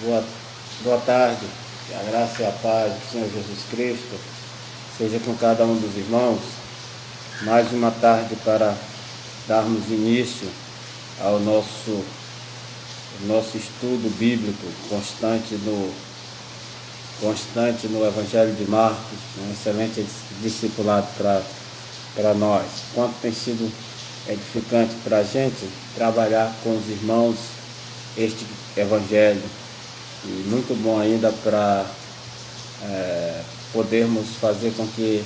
Boa tarde, que a graça e a paz do Senhor Jesus Cristo seja com cada um dos irmãos. Mais uma tarde para darmos início ao nosso estudo bíblico constante no Evangelho de Marcos, um excelente discipulado para nós. Quanto tem sido edificante para a gente trabalhar com os irmãos este Evangelho, e muito bom ainda para podermos fazer com que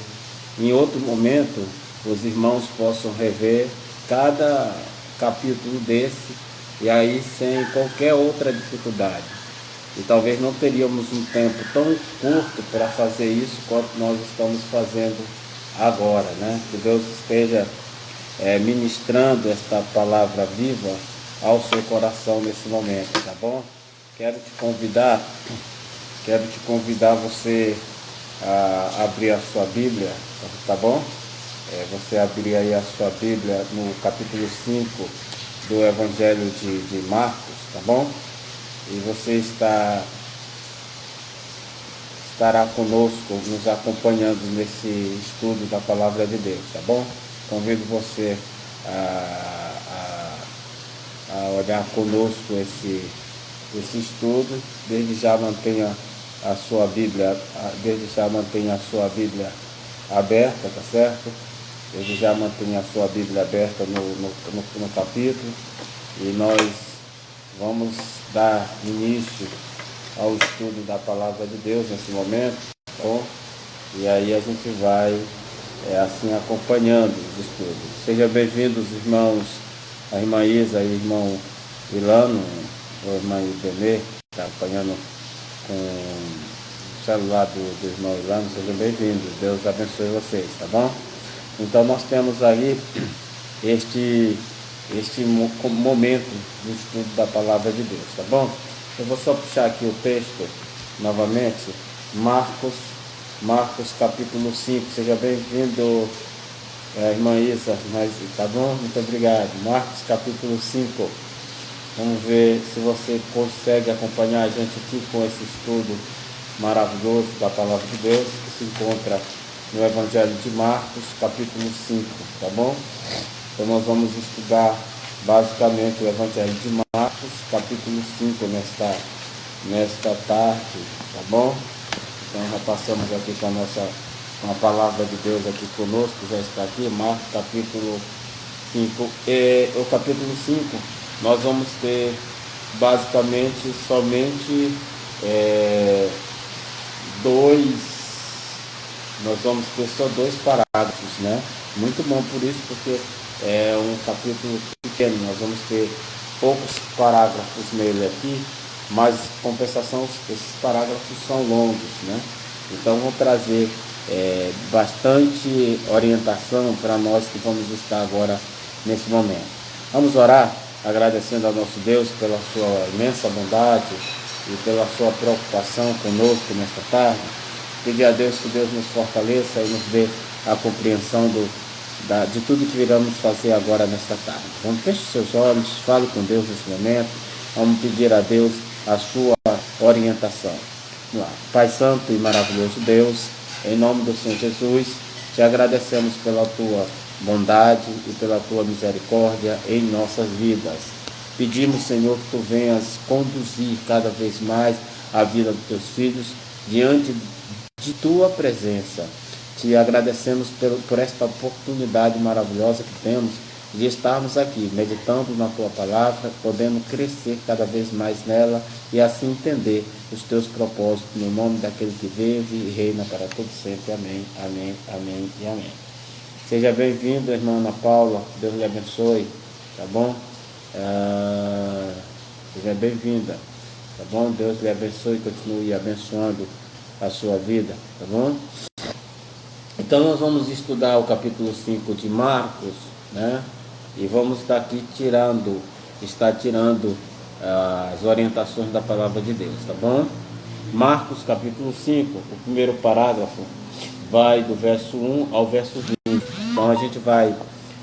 em outro momento os irmãos possam rever cada capítulo desse, e aí sem qualquer outra dificuldade. E talvez não teríamos um tempo tão curto para fazer isso quanto nós estamos fazendo agora, né? Que Deus esteja ministrando esta palavra viva ao seu coração nesse momento, tá bom? Quero te convidar você a abrir a sua Bíblia, tá bom? Você abrir aí a sua Bíblia no capítulo 5 do Evangelho de Marcos, tá bom? E você estará conosco, nos acompanhando nesse estudo da Palavra de Deus, tá bom? Convido você a olhar conosco esse estudo. Desde já mantenha a sua Bíblia aberta, tá certo? Desde já mantenha a sua Bíblia aberta no capítulo, e nós vamos dar início ao estudo da Palavra de Deus nesse momento, tá bom? E aí a gente vai assim acompanhando os estudos. Sejam bem-vindos, irmãos, a irmã Isa e o irmão Ilano, ou a irmã Ibenê, está acompanhando com o celular do irmão Ilano. Sejam bem-vindos, Deus abençoe vocês, tá bom? Então nós temos aí este momento do estudo da Palavra de Deus, tá bom? Eu vou só puxar aqui o texto novamente, Marcos capítulo 5, seja bem-vindo, irmã Isa, tá bom? Muito obrigado. Marcos capítulo 5, vamos ver se você consegue acompanhar a gente aqui com esse estudo maravilhoso da Palavra de Deus, que se encontra no Evangelho de Marcos capítulo 5, tá bom? Então nós vamos estudar basicamente o Evangelho de Marcos capítulo 5 nesta tarde, tá bom? Então já passamos aqui com a palavra de Deus aqui conosco, já está aqui, Marcos capítulo 5. O capítulo 5 nós vamos ter basicamente somente dois parágrafos, né? Muito bom por isso, porque é um capítulo pequeno, nós vamos ter poucos parágrafos nele aqui, mas compensação, esses parágrafos são longos, né? Então vou trazer bastante orientação para nós que vamos estar agora nesse momento. Vamos orar, agradecendo ao nosso Deus pela sua imensa bondade e pela sua preocupação conosco nesta tarde. Pedir a Deus que Deus nos fortaleça e nos dê a compreensão de tudo que iremos fazer agora nesta tarde. Vamos fechar seus olhos, fale com Deus nesse momento. Vamos pedir a Deus a sua orientação. Vamos lá. Pai Santo e maravilhoso Deus, em nome do Senhor Jesus, te agradecemos pela tua bondade e pela tua misericórdia em nossas vidas. Pedimos, Senhor, que tu venhas conduzir cada vez mais a vida dos teus filhos diante de tua presença. Te agradecemos por esta oportunidade maravilhosa que temos de estarmos aqui, meditando na tua palavra, podendo crescer cada vez mais nela e assim entender os teus propósitos, no nome daquele que vive e reina para todo sempre. Amém, amém, amém e amém. Seja bem-vindo, irmã Ana Paula, Deus lhe abençoe, tá bom? Seja bem-vinda, tá bom? Deus lhe abençoe e continue abençoando a sua vida, tá bom? Então nós vamos estudar o capítulo 5 de Marcos, né? E vamos estar aqui tirando as orientações da palavra de Deus, tá bom? Marcos capítulo 5, o primeiro parágrafo vai do verso 1 ao verso 20. Então a gente vai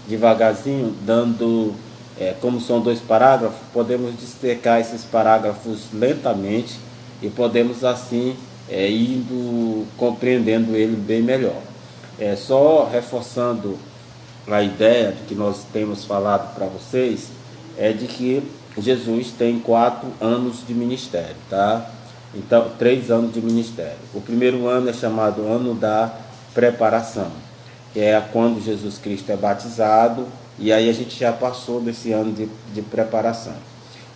devagarzinho dando como são 2 parágrafos, podemos dissecar esses parágrafos lentamente e podemos assim indo compreendendo ele bem melhor. Só reforçando a ideia de que nós temos falado para vocês, é de que Jesus tem 4 anos de ministério, tá? Então, 3 anos de ministério. O primeiro ano é chamado ano da preparação, que é quando Jesus Cristo é batizado, e aí a gente já passou desse ano de preparação.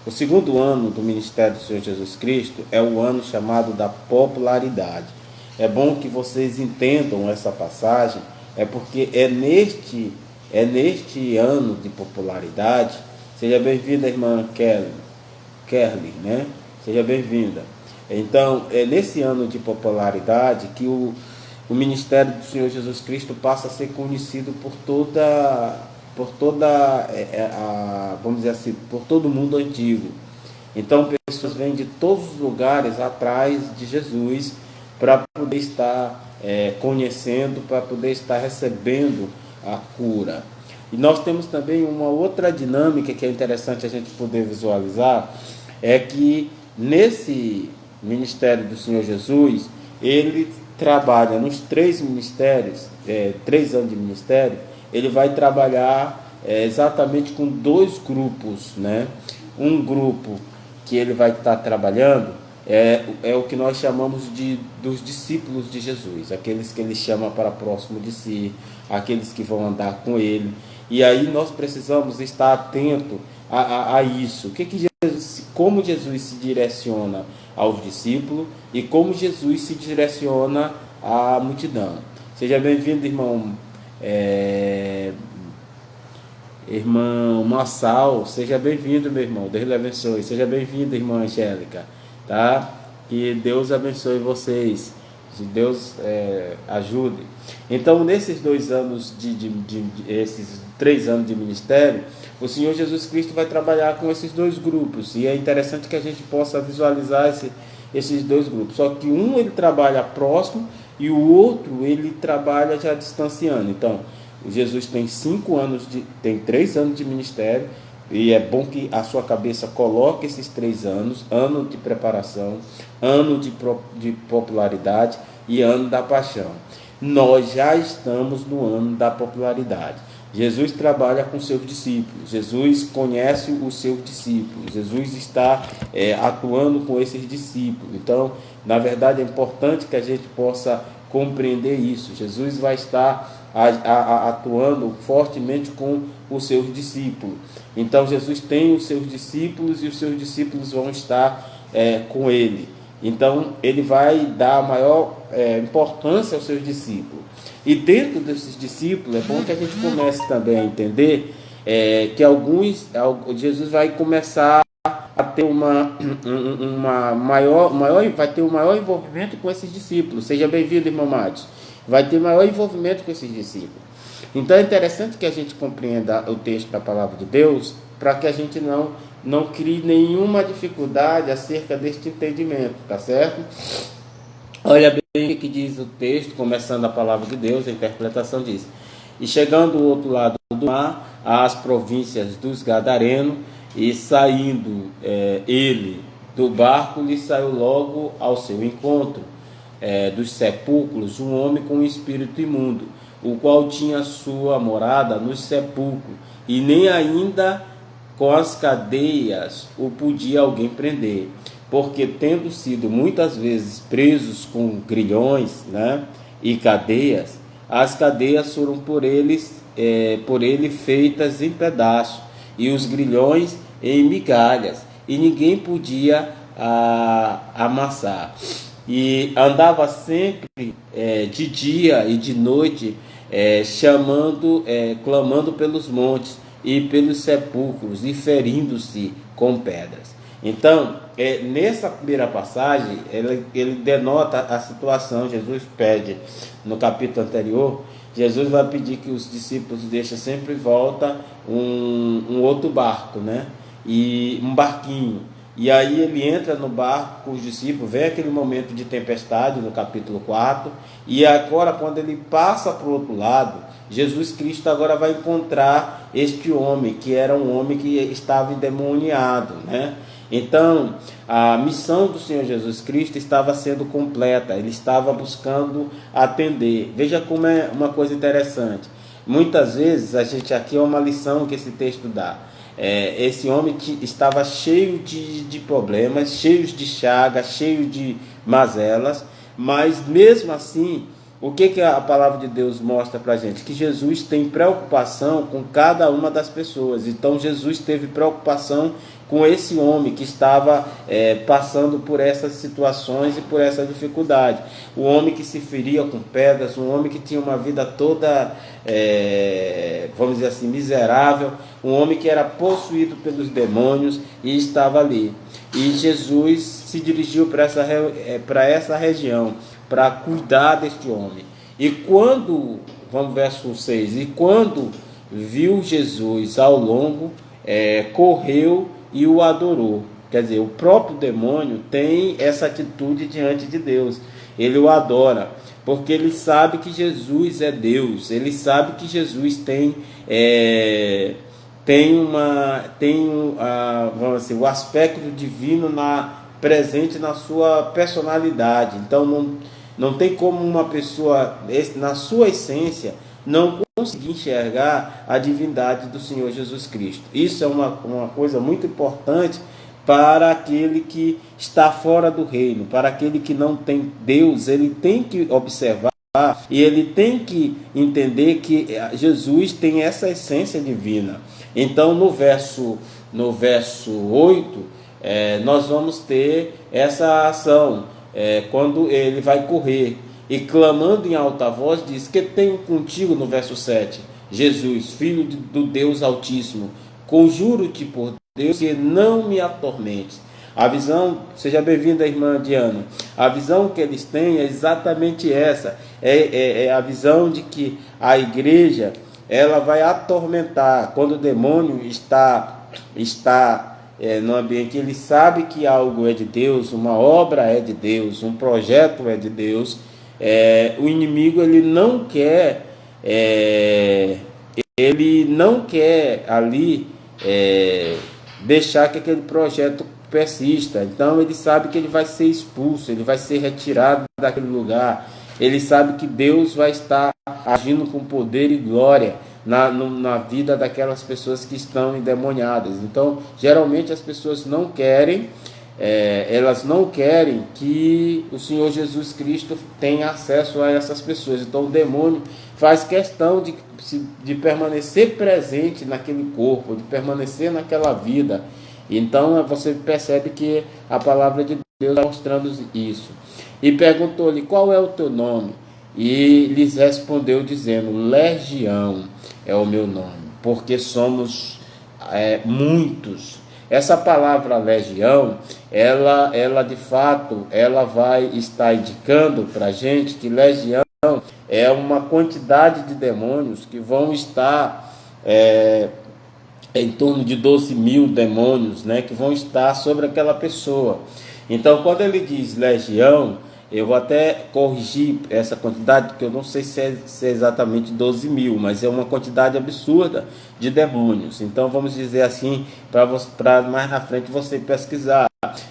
O segundo ano do ministério do Senhor Jesus Cristo é o ano chamado da popularidade. É bom que vocês entendam essa passagem, porque é neste ano de popularidade. Seja bem-vinda, irmã Kerly, né? Seja bem-vinda. Então, é nesse ano de popularidade que o ministério do Senhor Jesus Cristo passa a ser conhecido por vamos dizer assim, por todo o mundo antigo. Então, pessoas vêm de todos os lugares atrás de Jesus para poder estar conhecendo, para poder estar recebendo a cura. E nós temos também uma outra dinâmica que é interessante a gente poder visualizar, é que nesse ministério do Senhor Jesus, ele trabalha nos 3 ministérios, 3 anos de ministério, ele vai trabalhar exatamente com 2 grupos, né? Um grupo que ele vai estar trabalhando é o que nós chamamos dos discípulos de Jesus, aqueles que ele chama para próximo de si, aqueles que vão andar com ele. E aí nós precisamos estar atento a isso. Como Jesus se direciona aos discípulos e como Jesus se direciona à multidão. Seja bem-vindo, irmão Massal, seja bem-vindo, meu irmão, Deus lhe abençoe. Seja bem-vindo, irmã Angélica, tá? Que Deus abençoe vocês, que Deus ajude. Então, nesses 2 anos esses 3 anos de ministério, o Senhor Jesus Cristo vai trabalhar com esses 2 grupos, e é interessante que a gente possa visualizar esses 2 grupos. Só que um ele trabalha próximo e o outro ele trabalha já distanciando. Então, Jesus tem 3 anos de ministério, e é bom que a sua cabeça coloque esses 3 anos, ano de preparação, ano de popularidade e ano da paixão. Nós já estamos no ano da popularidade. Jesus trabalha com seus discípulos, Jesus conhece os seus discípulos, Jesus está atuando com esses discípulos. Então, na verdade, é importante que a gente possa compreender isso. Jesus vai estar atuando fortemente com os seus discípulos. Então, Jesus tem os seus discípulos e os seus discípulos vão estar com ele. Então, ele vai dar maior importância aos seus discípulos. E dentro desses discípulos, é bom que a gente comece também a entender que Jesus vai começar a ter vai ter um maior envolvimento com esses discípulos. Seja bem-vindo, irmão Matos. Vai ter maior envolvimento com esses discípulos. Então é interessante que a gente compreenda o texto da palavra de Deus, para que a gente não crie nenhuma dificuldade acerca deste entendimento, tá certo? Olha bem o que diz o texto, começando a palavra de Deus, a interpretação diz: e chegando do outro lado do mar, às províncias dos Gadarenos, e saindo ele do barco, lhe saiu logo ao seu encontro dos sepulcros um homem com um espírito imundo, o qual tinha sua morada nos sepulcros, e nem ainda com as cadeias o podia alguém prender, porque tendo sido muitas vezes presos com grilhões, né, e cadeias, as cadeias foram por ele feitas em pedaços, e os grilhões em migalhas, e ninguém podia amassar. E andava sempre de dia e de noite, clamando pelos montes e pelos sepulcros, e ferindo-se com pedras. Então, nessa primeira passagem, ele denota a situação. Jesus pede, no capítulo anterior, Jesus vai pedir que os discípulos deixem sempre em volta um outro barco, né? E um barquinho. E aí ele entra no barco com os discípulos, vem aquele momento de tempestade no capítulo 4, e agora quando ele passa para o outro lado, Jesus Cristo agora vai encontrar este homem, que era um homem que estava endemoniado, né? Então, a missão do Senhor Jesus Cristo estava sendo completa, ele estava buscando atender. Veja como é uma coisa interessante. Muitas vezes, a gente aqui é uma lição que esse texto dá. Esse homem estava cheio de problemas, cheio de chagas, cheio de mazelas, mas mesmo assim, o que a palavra de Deus mostra para a gente? Que Jesus tem preocupação com cada uma das pessoas. Então Jesus teve preocupação com esse homem que estava passando por essas situações e por essa dificuldade. O homem que se feria com pedras, um homem que tinha uma vida toda, vamos dizer assim, miserável, um homem que era possuído pelos demônios e estava ali. E Jesus se dirigiu para essa região, para cuidar deste homem. E quando, vamos verso 6, e quando viu Jesus ao longo, correu e o adorou. Quer dizer, o próprio demônio tem essa atitude diante de Deus. Ele o adora, porque ele sabe que Jesus é Deus. Ele sabe que Jesus vamos dizer, o aspecto divino presente na sua personalidade. Então não tem como uma pessoa, na sua essência, não conseguir enxergar a divindade do Senhor Jesus Cristo. Isso é uma coisa muito importante para aquele que está fora do reino, para aquele que não tem Deus. Ele tem que observar e ele tem que entender que Jesus tem essa essência divina. Então no verso 8, nós vamos ter essa ação, quando ele vai correr e clamando em alta voz diz: que tenho contigo, no verso 7, Jesus, filho do Deus Altíssimo, conjuro-te por Deus que não me atormentes. A visão, seja bem-vinda, irmã Diana, a visão que eles têm é exatamente essa, é a visão de que a igreja, ela vai atormentar quando o demônio está no ambiente. Ele sabe que algo é de Deus, uma obra é de Deus, um projeto é de Deus. O inimigo ele não quer ali deixar que aquele projeto persista. Então ele sabe que ele vai ser expulso, ele vai ser retirado daquele lugar. Ele sabe que Deus vai estar agindo com poder e glória na vida daquelas pessoas que estão endemoniadas. Então geralmente as pessoas não querem, elas não querem que o Senhor Jesus Cristo tenha acesso a essas pessoas. Então o demônio faz questão de permanecer presente naquele corpo, de permanecer naquela vida. Então você percebe que a palavra de Deus está mostrando isso. E perguntou-lhe: qual é o teu nome? E lhes respondeu dizendo: Legião é o meu nome, porque somos muitos. Essa palavra legião, ela de fato, ela vai estar indicando para a gente que legião é uma quantidade de demônios que vão estar em torno de 12.000 demônios, né, que vão estar sobre aquela pessoa. Então quando ele diz legião, eu vou até corrigir essa quantidade, porque eu não sei se é exatamente 12.000, mas é uma quantidade absurda de demônios. Então vamos dizer assim, para mais na frente você pesquisar,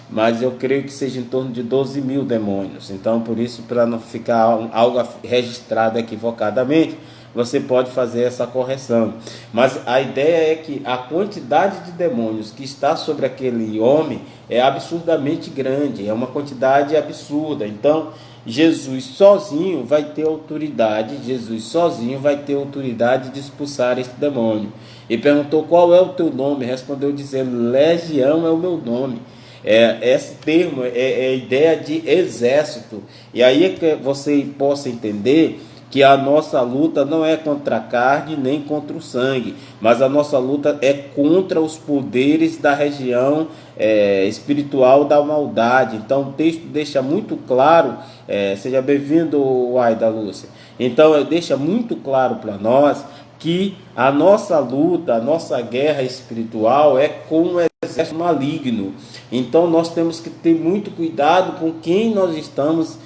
mas eu creio que seja em torno de 12.000 demônios. Então por isso, para não ficar algo registrado equivocadamente, você pode fazer essa correção. Mas a ideia é que a quantidade de demônios que está sobre aquele homem é absurdamente grande, é uma quantidade absurda. Então Jesus sozinho vai ter autoridade, de expulsar esse demônio. E perguntou: qual é o teu nome? Respondeu dizendo: Legião é o meu nome. Esse termo é a ideia de exército. E aí é que você possa entender que a nossa luta não é contra a carne nem contra o sangue, mas a nossa luta é contra os poderes da região espiritual da maldade. Então o texto deixa muito claro, seja bem-vindo, Aida Lúcia. Então deixa muito claro para nós que a nossa luta, a nossa guerra espiritual é com o exército exército maligno. Então nós temos que ter muito cuidado com quem nós estamos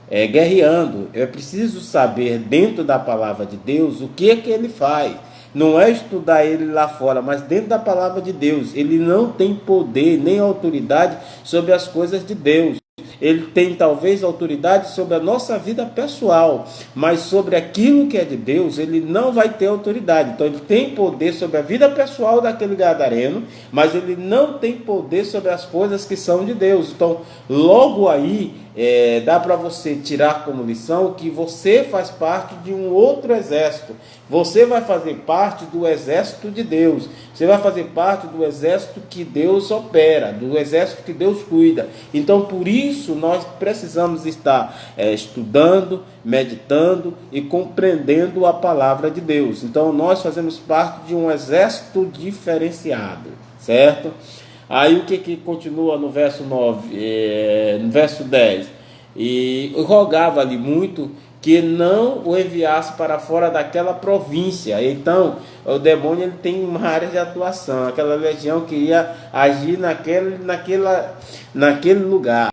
guerreando. É preciso saber dentro da palavra de Deus o que é que ele faz. Não é estudar ele lá fora, mas dentro da palavra de Deus. Ele não tem poder nem autoridade sobre as coisas de Deus. Ele tem talvez autoridade sobre a nossa vida pessoal, mas sobre aquilo que é de Deus, ele não vai ter autoridade. Então ele tem poder sobre a vida pessoal daquele gadareno, mas ele não tem poder sobre as coisas que são de Deus. Então logo aí dá para você tirar como lição que você faz parte de um outro exército. Você vai fazer parte do exército de Deus. Você vai fazer parte do exército que Deus opera, do exército que Deus cuida. Então por isso nós precisamos estar estudando, meditando e compreendendo a palavra de Deus. Então nós fazemos parte de um exército diferenciado, certo? Aí o que continua no verso 9, no verso 10? E rogava-lhe muito que não o enviasse para fora daquela província. Então o demônio ele tem uma área de atuação. Aquela legião queria agir naquele lugar.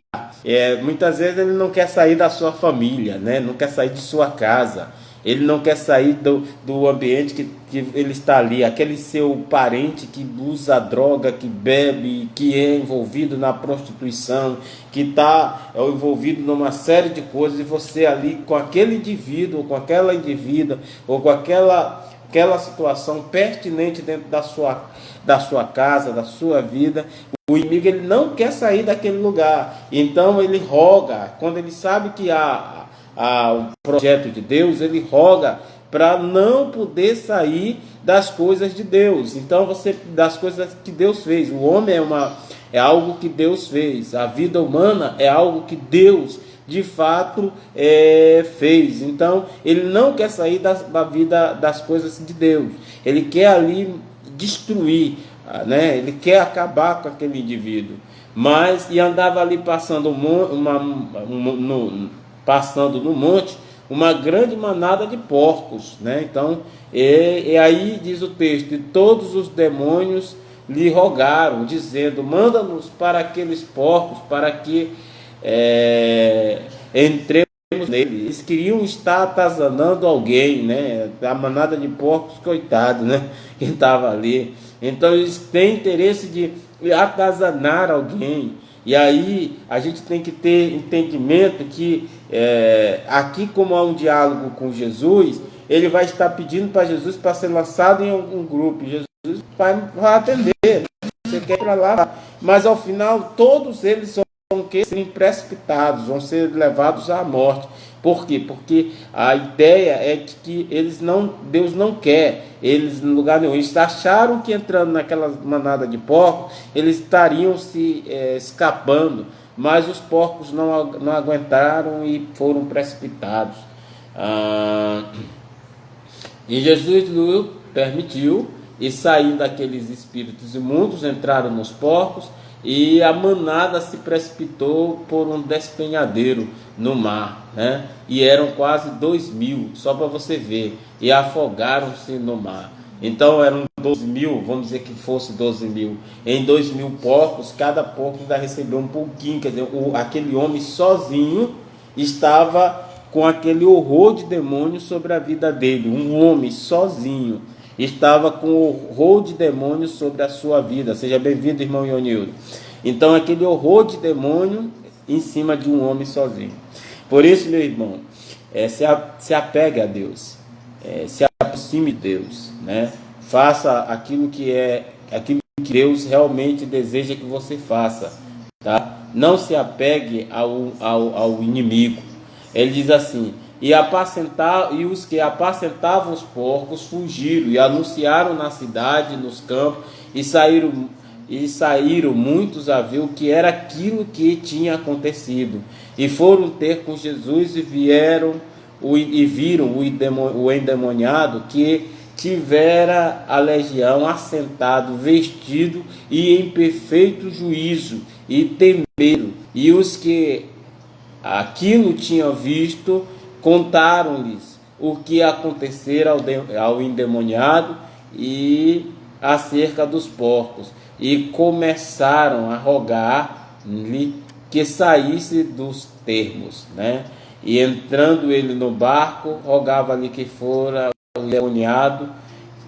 Muitas vezes ele não quer sair da sua família, né? Não quer sair de sua casa. Ele não quer sair do ambiente que ele está ali. Aquele seu parente que usa droga, que bebe, que é envolvido na prostituição, que está envolvido numa série de coisas, e você ali com aquele indivíduo, com aquela indivídua, ou com aquela situação pertinente dentro da sua casa, da sua vida. O inimigo ele não quer sair daquele lugar. Então ele roga, quando ele sabe que há o projeto de Deus, ele roga para não poder sair das coisas de Deus. Então das coisas que Deus fez. O homem é algo que Deus fez. A vida humana é algo que Deus de fato fez. Então ele não quer sair da vida das coisas de Deus. Ele quer ali destruir, né? Ele quer acabar com aquele indivíduo. E andava ali passando no monte uma grande manada de porcos, né? Então, aí diz o texto: e todos os demônios lhe rogaram, dizendo: manda-nos para aqueles porcos, para que entremos nele. Eles queriam estar atazanando alguém, né? A manada de porcos, coitado, né? Que estava ali. Então eles têm interesse de atazanar alguém. E aí a gente tem que ter entendimento que aqui, como há um diálogo com Jesus, ele vai estar pedindo para Jesus para ser lançado em algum grupo. Jesus vai atender, você quer ir para lá, mas ao final todos eles vão serem precipitados, vão ser levados à morte. Por quê? Porque a ideia é que Deus não quer eles no lugar nenhum. Eles acharam que entrando naquela manada de porcos, eles estariam se escapando, mas os porcos não aguentaram e foram precipitados. E Jesus lhe permitiu, e saindo daqueles espíritos imundos, entraram nos porcos, e a manada se precipitou por um despenhadeiro no mar, né? E eram quase 2.000, só para você ver, e afogaram-se no mar. Então eram 12.000, vamos dizer que fosse 12.000, em 2.000 porcos, cada porco ainda recebeu um pouquinho. Quer dizer, aquele homem sozinho estava com aquele horror de demônio sobre a vida dele. Um homem sozinho estava com horror de demônio sobre a sua vida. Seja bem-vindo, irmão Ionildo. Então aquele horror de demônio em cima de um homem sozinho. Por isso, meu irmão, se apegue a Deus, se aproxime de Deus, né? Faça aquilo que Deus realmente deseja que você faça, tá? Não se apegue ao inimigo. Ele diz assim: e os que apacentavam os porcos fugiram e anunciaram na cidade, nos campos, e saíram muitos a ver o que era aquilo que tinha acontecido, e foram ter com Jesus e viram o endemoniado que tivera a legião assentado, vestido e em perfeito juízo, e temeram. E os que aquilo tinham visto contaram-lhes o que acontecera ao endemoniado e acerca dos porcos. e começaram a rogar-lhe que saísse dos termos, né? E entrando ele no barco, rogava-lhe que fora o endemoniado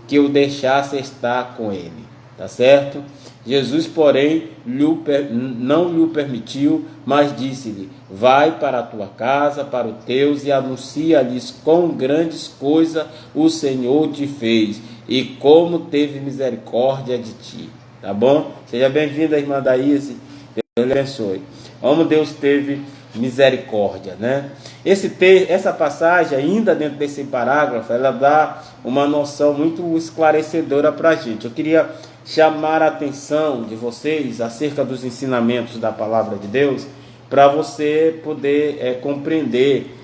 que o deixasse estar com ele, tá certo? Jesus, porém, não lhe permitiu, mas disse-lhe: vai para a tua casa, para os teus, e anuncia-lhes quão grandes coisas o Senhor te fez, e como teve misericórdia de ti. Tá bom? Seja bem-vinda, irmã Daíse. Deus lhe abençoe. Como Deus teve misericórdia, né? Essa passagem, ainda dentro desse parágrafo, ela dá uma noção muito esclarecedora para a gente. Eu queria chamar a atenção de vocês acerca dos ensinamentos da palavra de Deus, para você poder compreender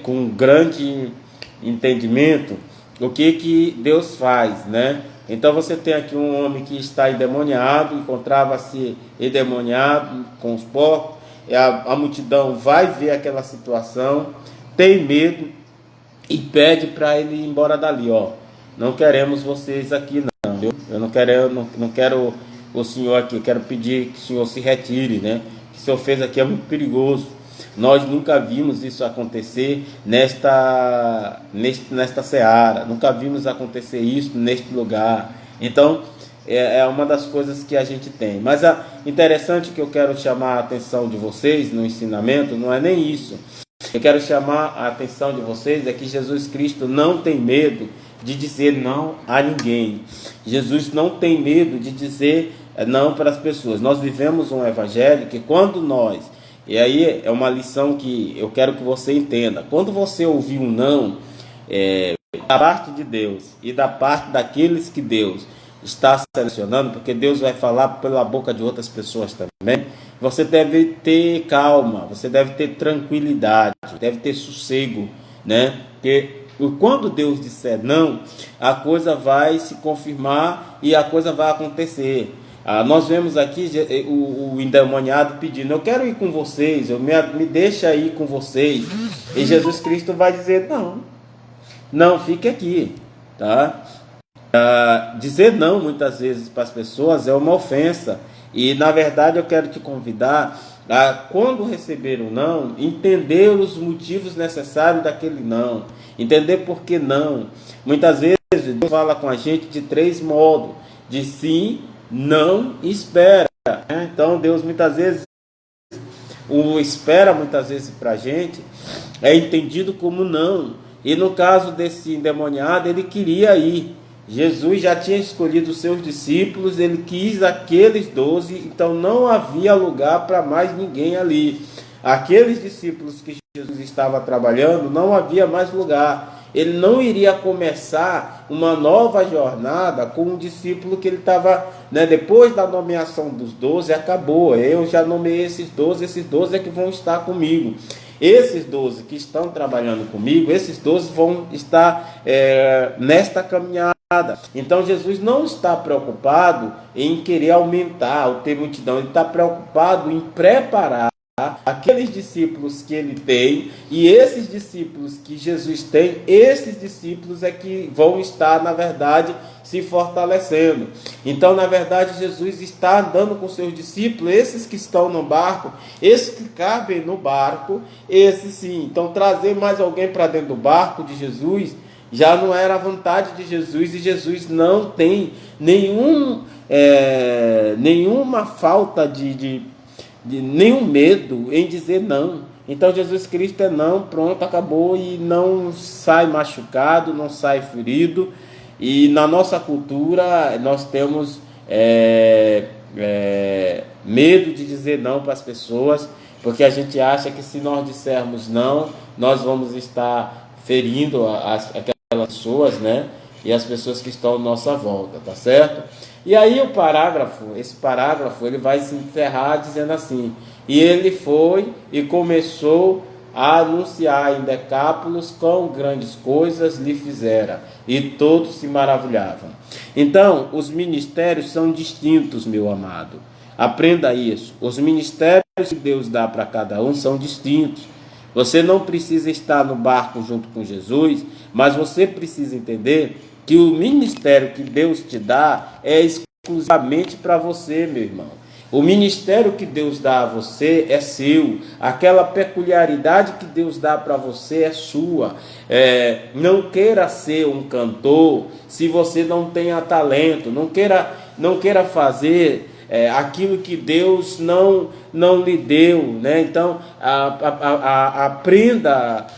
com grande entendimento o que Deus faz, né? Então você tem aqui um homem que está endemoniado, encontrava-se endemoniado com os porcos. A multidão vai ver aquela situação, tem medo e pede para ele ir embora dali. Não queremos vocês aqui não, viu? Eu não quero o senhor aqui, quero pedir que o senhor se retire, né? O que o senhor fez aqui é muito perigoso. Nós nunca vimos isso acontecer nesta seara, nunca vimos acontecer isso neste lugar. Então, é uma das coisas que a gente tem. Mas interessante que eu quero chamar a atenção de vocês no ensinamento, não é nem isso. Eu quero chamar a atenção de vocês é que Jesus Cristo não tem medo de dizer não a ninguém. Jesus não tem medo de dizer não para as pessoas. Nós vivemos um evangelho que quando nós... E aí é uma lição que eu quero que você entenda. Quando você ouvir um não da parte de Deus e da parte daqueles que Deus está selecionando, porque Deus vai falar pela boca de outras pessoas também, você deve ter calma, você deve ter tranquilidade, deve ter sossego, né? Porque quando Deus disser não, a coisa vai se confirmar e a coisa vai acontecer. Nós vemos aqui o endemoniado pedindo: eu quero ir com vocês, me deixa ir com vocês. E Jesus Cristo vai dizer: não, fique aqui, tá? Dizer não muitas vezes para as pessoas é uma ofensa. E na verdade eu quero te convidar a, quando receber um não, entender os motivos necessários daquele não, entender por que não. Muitas vezes Deus fala com a gente de 3 modos: de sim, não e espera. Então Deus muitas vezes, o espera muitas vezes para a gente é entendido como não. E no caso desse endemoniado, ele queria ir. Jesus já tinha escolhido os seus discípulos, ele quis aqueles 12, então não havia lugar para mais ninguém ali. Aqueles discípulos que Jesus estava trabalhando, não havia mais lugar. Ele não iria começar uma nova jornada com um discípulo que ele estava, né, depois da nomeação dos 12, acabou. Eu já nomeei esses 12 é que vão estar comigo. Esses 12 que estão trabalhando comigo, esses 12 vão estar nesta caminhada. Então Jesus não está preocupado em querer aumentar ou ter multidão, ele está preocupado em preparar aqueles discípulos que ele tem, e esses discípulos que Jesus tem, esses discípulos é que vão estar, na verdade, se fortalecendo. Então, na verdade, Jesus está andando com seus discípulos, esses que estão no barco, esses que cabem no barco, esses sim. Então, trazer mais alguém para dentro do barco de Jesus já não era a vontade de Jesus, e Jesus não tem nenhuma falta de nenhum medo em dizer não. Então Jesus Cristo é não, pronto, acabou, e não sai machucado, não sai ferido. E na nossa cultura nós temos medo de dizer não para as pessoas, porque a gente acha que se nós dissermos não, nós vamos estar ferindo aquelas pessoas, né? E as pessoas que estão à nossa volta, tá certo? E aí esse parágrafo, ele vai se encerrar dizendo assim: e ele foi e começou a anunciar em Decápolis quão grandes coisas lhe fizera, e todos se maravilhavam. Então, os ministérios são distintos, meu amado. Aprenda isso. Os ministérios que Deus dá para cada um são distintos. Você não precisa estar no barco junto com Jesus, mas você precisa entender que o ministério que Deus te dá é exclusivamente para você, meu irmão. O ministério que Deus dá a você é seu. Aquela peculiaridade que Deus dá para você é sua. Não queira ser um cantor se você não tenha talento. Não queira fazer aquilo que Deus não lhe deu, né? Então, aprenda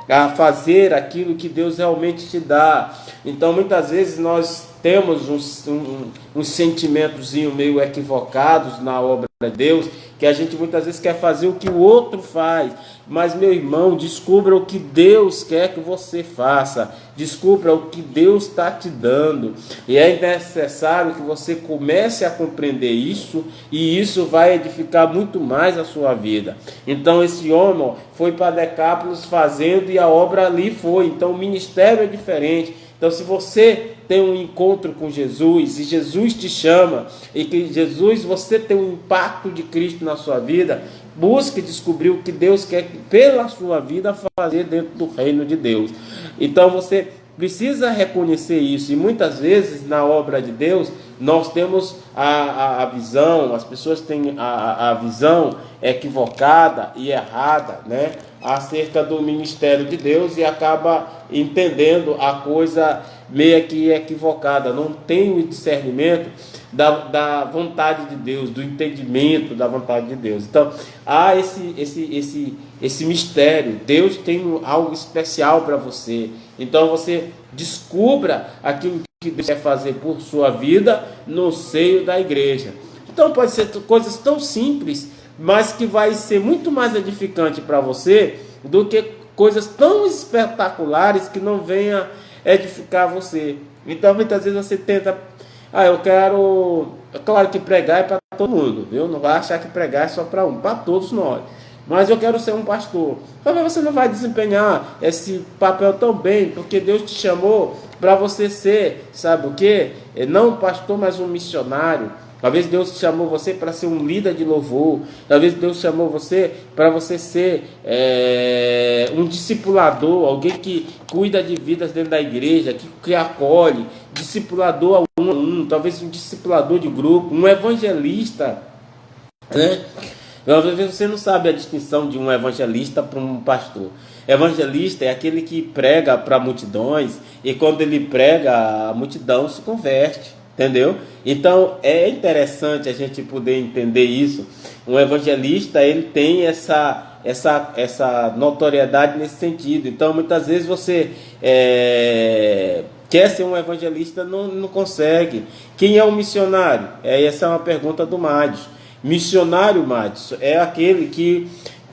a fazer aquilo que Deus realmente te dá. Então, muitas vezes nós temos uns sentimentos meio equivocados na obra de Deus, que a gente muitas vezes quer fazer o que o outro faz. Mas, meu irmão, descubra o que Deus quer que você faça. Descubra o que Deus está te dando. E é necessário que você comece a compreender isso, e isso vai edificar muito mais a sua vida. Então, esse homem foi para Decápolis fazendo, e a obra ali foi. Então, o ministério é diferente. Então, se você tem um encontro com Jesus, e Jesus te chama, e que Jesus, você tem um impacto de Cristo na sua vida, busque descobrir o que Deus quer pela sua vida fazer dentro do reino de Deus. Então você precisa reconhecer isso, e muitas vezes na obra de Deus nós temos a visão, as pessoas têm a visão equivocada e errada, né, acerca do ministério de Deus, e acaba entendendo a coisa meio que equivocada, não tem o discernimento da vontade de Deus, do entendimento da vontade de Deus. Então, há esse mistério. Deus tem algo especial para você. Então, você descubra aquilo que Deus quer fazer por sua vida no seio da igreja. Então, pode ser coisas tão simples, mas que vai ser muito mais edificante para você do que coisas tão espetaculares que não venha edificar você. Então, muitas vezes você tenta... eu quero... É claro que pregar é para todo mundo, viu? Não vai achar que pregar é só para um, para todos nós. Mas eu quero ser um pastor. Talvez você não vai desempenhar esse papel tão bem, porque Deus te chamou para você ser, sabe o quê? Não um pastor, mas um missionário. Talvez Deus chamou você para ser um líder de louvor. Talvez Deus chamou você para você ser um discipulador, alguém que cuida de vidas dentro da igreja, que acolhe, discipulador a um, talvez um discipulador de grupo, um evangelista, né? Às vezes você não sabe a distinção de um evangelista para um pastor. Evangelista é aquele que prega para multidões, e quando ele prega, a multidão se converte. Entendeu? Então é interessante a gente poder entender isso. Um evangelista, ele tem essa notoriedade nesse sentido. Então muitas vezes você quer ser um evangelista, não consegue. Quem é um missionário? Essa é uma pergunta do Madison. Missionário, Madison, é aquele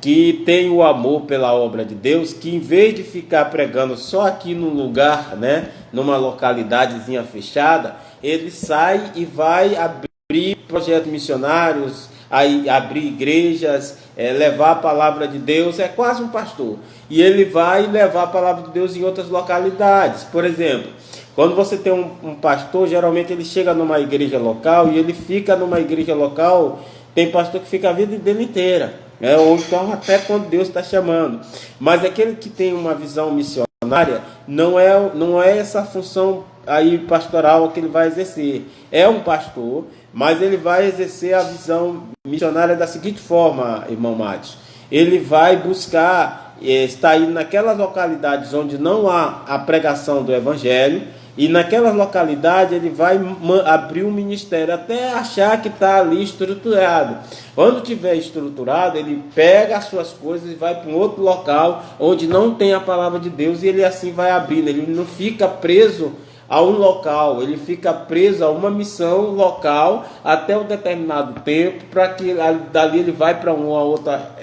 que tem o amor pela obra de Deus, que em vez de ficar pregando só aqui num lugar, né, numa localidadezinha fechada, ele sai e vai abrir projetos missionários, aí abrir igrejas, levar a palavra de Deus, é quase um pastor. E ele vai levar a palavra de Deus em outras localidades. Por exemplo, quando você tem um pastor, geralmente ele chega numa igreja local, e ele fica numa igreja local. Tem pastor que fica a vida dele inteira, ou então até quando Deus está chamando. Mas aquele que tem uma visão missionária, não é essa função aí pastoral que ele vai exercer. É um pastor, mas ele vai exercer a visão missionária da seguinte forma, irmão Matos. Ele vai buscar estar indo naquelas localidades onde não há a pregação do evangelho, e naquela localidade ele vai abrir um ministério até achar que está ali estruturado. Quando tiver estruturado, ele pega as suas coisas e vai para um outro local onde não tem a palavra de Deus, e ele assim vai abrindo. Ele não fica preso a um local, ele fica preso a uma missão local até um determinado tempo, para que dali ele vai para uma outra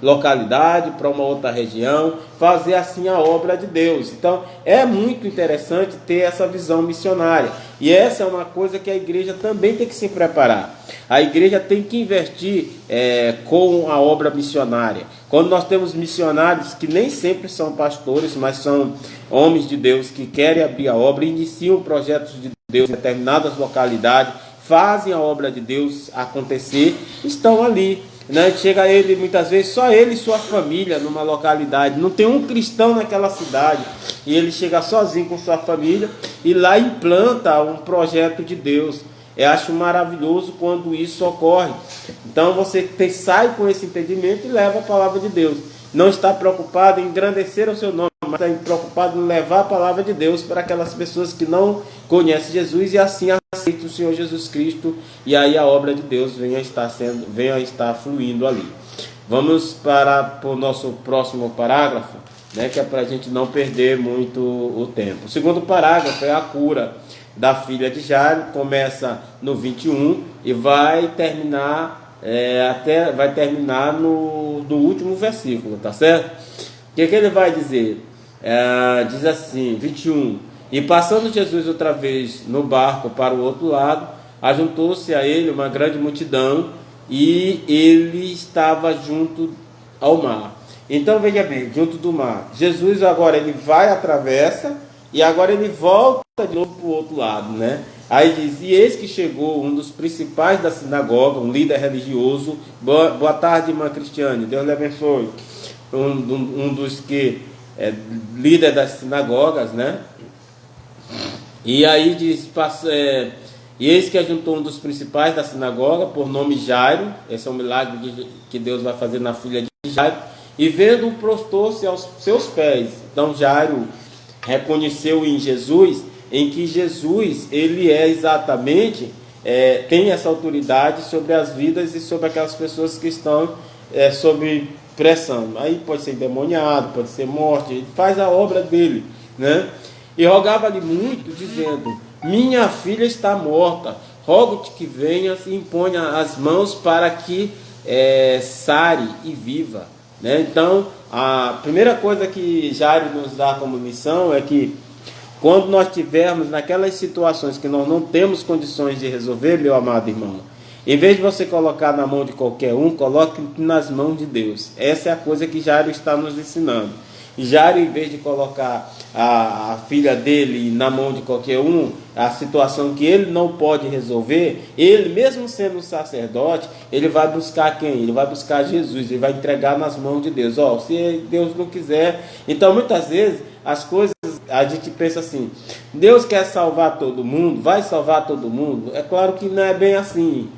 localidade, para uma outra região, fazer assim a obra de Deus. Então é muito interessante ter essa visão missionária, e essa é uma coisa que a igreja também tem que se preparar. A igreja tem que investir com a obra missionária. Quando nós temos missionários que nem sempre são pastores, mas são homens de Deus que querem abrir a obra, iniciam projetos de Deus em determinadas localidades, fazem a obra de Deus acontecer, estão ali, né? Chega ele, muitas vezes, só ele e sua família numa localidade, não tem um cristão naquela cidade, e ele chega sozinho com sua família e lá implanta um projeto de Deus. Eu acho maravilhoso quando isso ocorre. Então você sai com esse entendimento e leva a palavra de Deus. Não está preocupado em engrandecer o seu nome, mas está preocupado em levar a palavra de Deus para aquelas pessoas que não conhecem Jesus e assim aceitam o Senhor Jesus Cristo, e aí a obra de Deus venha a estar fluindo ali. Vamos para o nosso próximo parágrafo, né, que é para a gente não perder muito o tempo. O segundo parágrafo é a cura da filha de Jairo, começa no 21 e vai terminar no último versículo, tá certo? O que ele vai dizer? Diz assim, 21: E passando Jesus outra vez no barco para o outro lado, ajuntou-se a ele uma grande multidão, e ele estava junto ao mar. Então veja bem, junto do mar, Jesus agora ele vai, atravessa, e agora ele volta de novo para o outro lado, né? Aí diz: E eis que chegou um dos principais da sinagoga, um líder religioso. Boa tarde, irmã Cristiane, Deus lhe abençoe. Um dos que líder das sinagogas, né? E aí diz: E eis que ajuntou um dos principais da sinagoga, por nome Jairo. Esse é um milagre que Deus vai fazer na filha de Jairo. E vendo-o, prostou-se aos seus pés. Então Jairo reconheceu em Jesus, em que Jesus, ele é exatamente, tem essa autoridade sobre as vidas e sobre aquelas pessoas que estão sob pressão. Aí pode ser endemoniado, pode ser morte, ele faz a obra dele, né? E rogava-lhe muito, dizendo: Minha filha está morta, rogo-te que venhas e imponha as mãos para que sare e viva, né? Então, a primeira coisa que Jairo nos dá como lição é que quando nós tivermos naquelas situações que nós não temos condições de resolver, meu amado irmão, em vez de você colocar na mão de qualquer um, coloque nas mãos de Deus. Essa é a coisa que Jairo está nos ensinando. Jairo, em vez de colocar a filha dele na mão de qualquer um, a situação que ele não pode resolver, ele, mesmo sendo um sacerdote, ele vai buscar quem? Ele vai buscar Jesus, ele vai entregar nas mãos de Deus. Se Deus não quiser. Então, muitas vezes, as coisas, a gente pensa assim: Deus quer salvar todo mundo, vai salvar todo mundo. É claro que não é bem assim.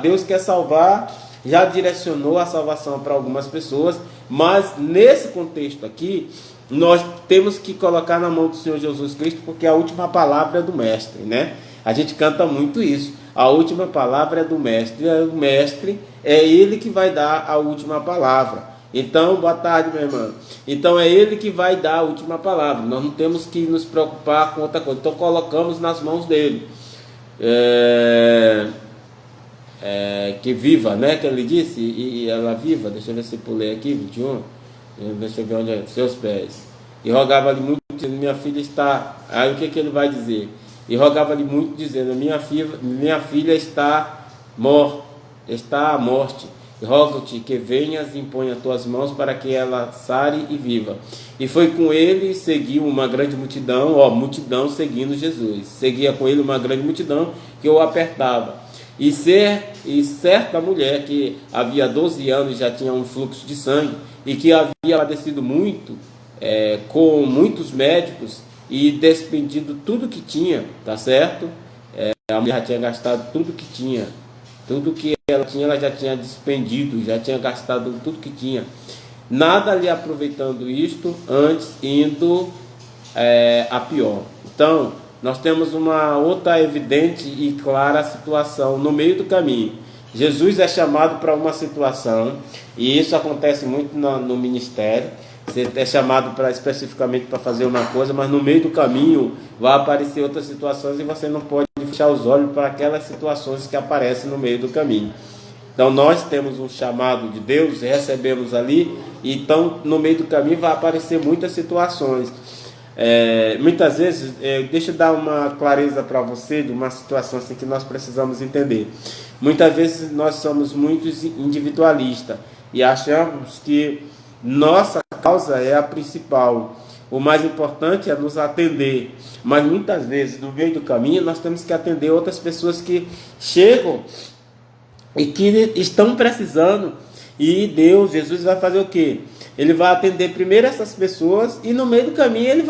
Deus quer salvar, já direcionou a salvação para algumas pessoas, mas nesse contexto aqui, nós temos que colocar na mão do Senhor Jesus Cristo, porque a última palavra é do Mestre, né? A gente canta muito isso. A última palavra é do Mestre. O Mestre é Ele que vai dar a última palavra. Então, boa tarde, minha irmã. Então é Ele que vai dar a última palavra. Nós não temos que nos preocupar com outra coisa. Então colocamos nas mãos dele. Que viva, né? Que ele disse, e ela viva. Deixa eu ver se pulei aqui, 21. Deixa eu ver onde é, seus pés. E rogava-lhe muito, dizendo: Minha filha está. Aí o que ele vai dizer? E rogava-lhe muito, dizendo: Minha filha está à morte. E rogo-te que venhas e imponha as tuas mãos para que ela sare e viva. E foi com ele e seguiu uma grande multidão, multidão seguindo Jesus. Seguia com ele uma grande multidão que o apertava. E certa mulher que havia 12 anos já tinha um fluxo de sangue e que havia padecido muito com muitos médicos e despendido tudo que tinha, tá certo? A mulher já tinha gastado tudo que tinha. Tudo que ela tinha, ela já tinha despendido, já tinha gastado tudo que tinha. Nada lhe aproveitando isto, antes indo a pior. Então, nós temos uma outra evidente e clara situação no meio do caminho. Jesus é chamado para uma situação, e isso acontece muito no ministério. Você é chamado especificamente para fazer uma coisa, mas no meio do caminho vai aparecer outras situações e você não pode fechar os olhos para aquelas situações que aparecem no meio do caminho. Então nós temos um chamado de Deus, recebemos ali, então no meio do caminho vai aparecer muitas situações. Muitas vezes, deixa eu dar uma clareza para você de uma situação assim que nós precisamos entender. Muitas vezes nós somos muito individualistas e achamos que nossa causa é a principal. o mais importante é nos atender. Mas muitas vezes, no meio do caminho, nós temos que atender outras pessoas que chegam e que estão precisando. E Jesus vai fazer o quê? Ele vai atender primeiro essas pessoas e no meio do caminho ele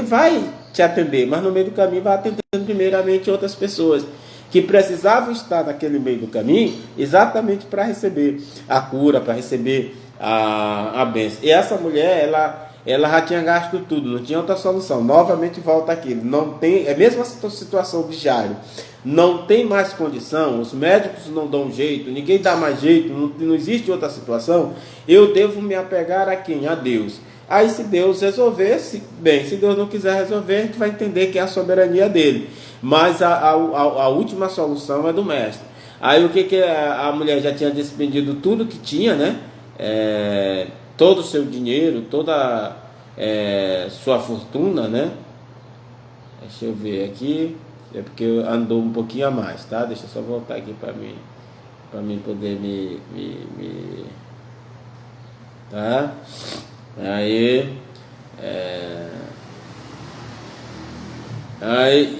vai te atender, mas no meio do caminho vai atendendo primeiramente outras pessoas que precisavam estar naquele meio do caminho exatamente para receber a cura, para receber a bênção. E essa mulher, ela já tinha gasto tudo, não tinha outra solução. Novamente volta aqui, não tem, é a mesma situação de Jairo. Não tem mais condição, os médicos não dão jeito, ninguém dá mais jeito, não existe outra situação. Eu devo me apegar a quem? A Deus. Aí se Deus resolver, se Deus não quiser resolver, a gente vai entender que é a soberania dele. Mas a última solução é do mestre. Aí o que a mulher já tinha despendido tudo que tinha, né? Todo o seu dinheiro, toda sua fortuna, né? Deixa eu ver aqui. É porque andou um pouquinho a mais, tá? Deixa eu só voltar aqui para mim poder tá?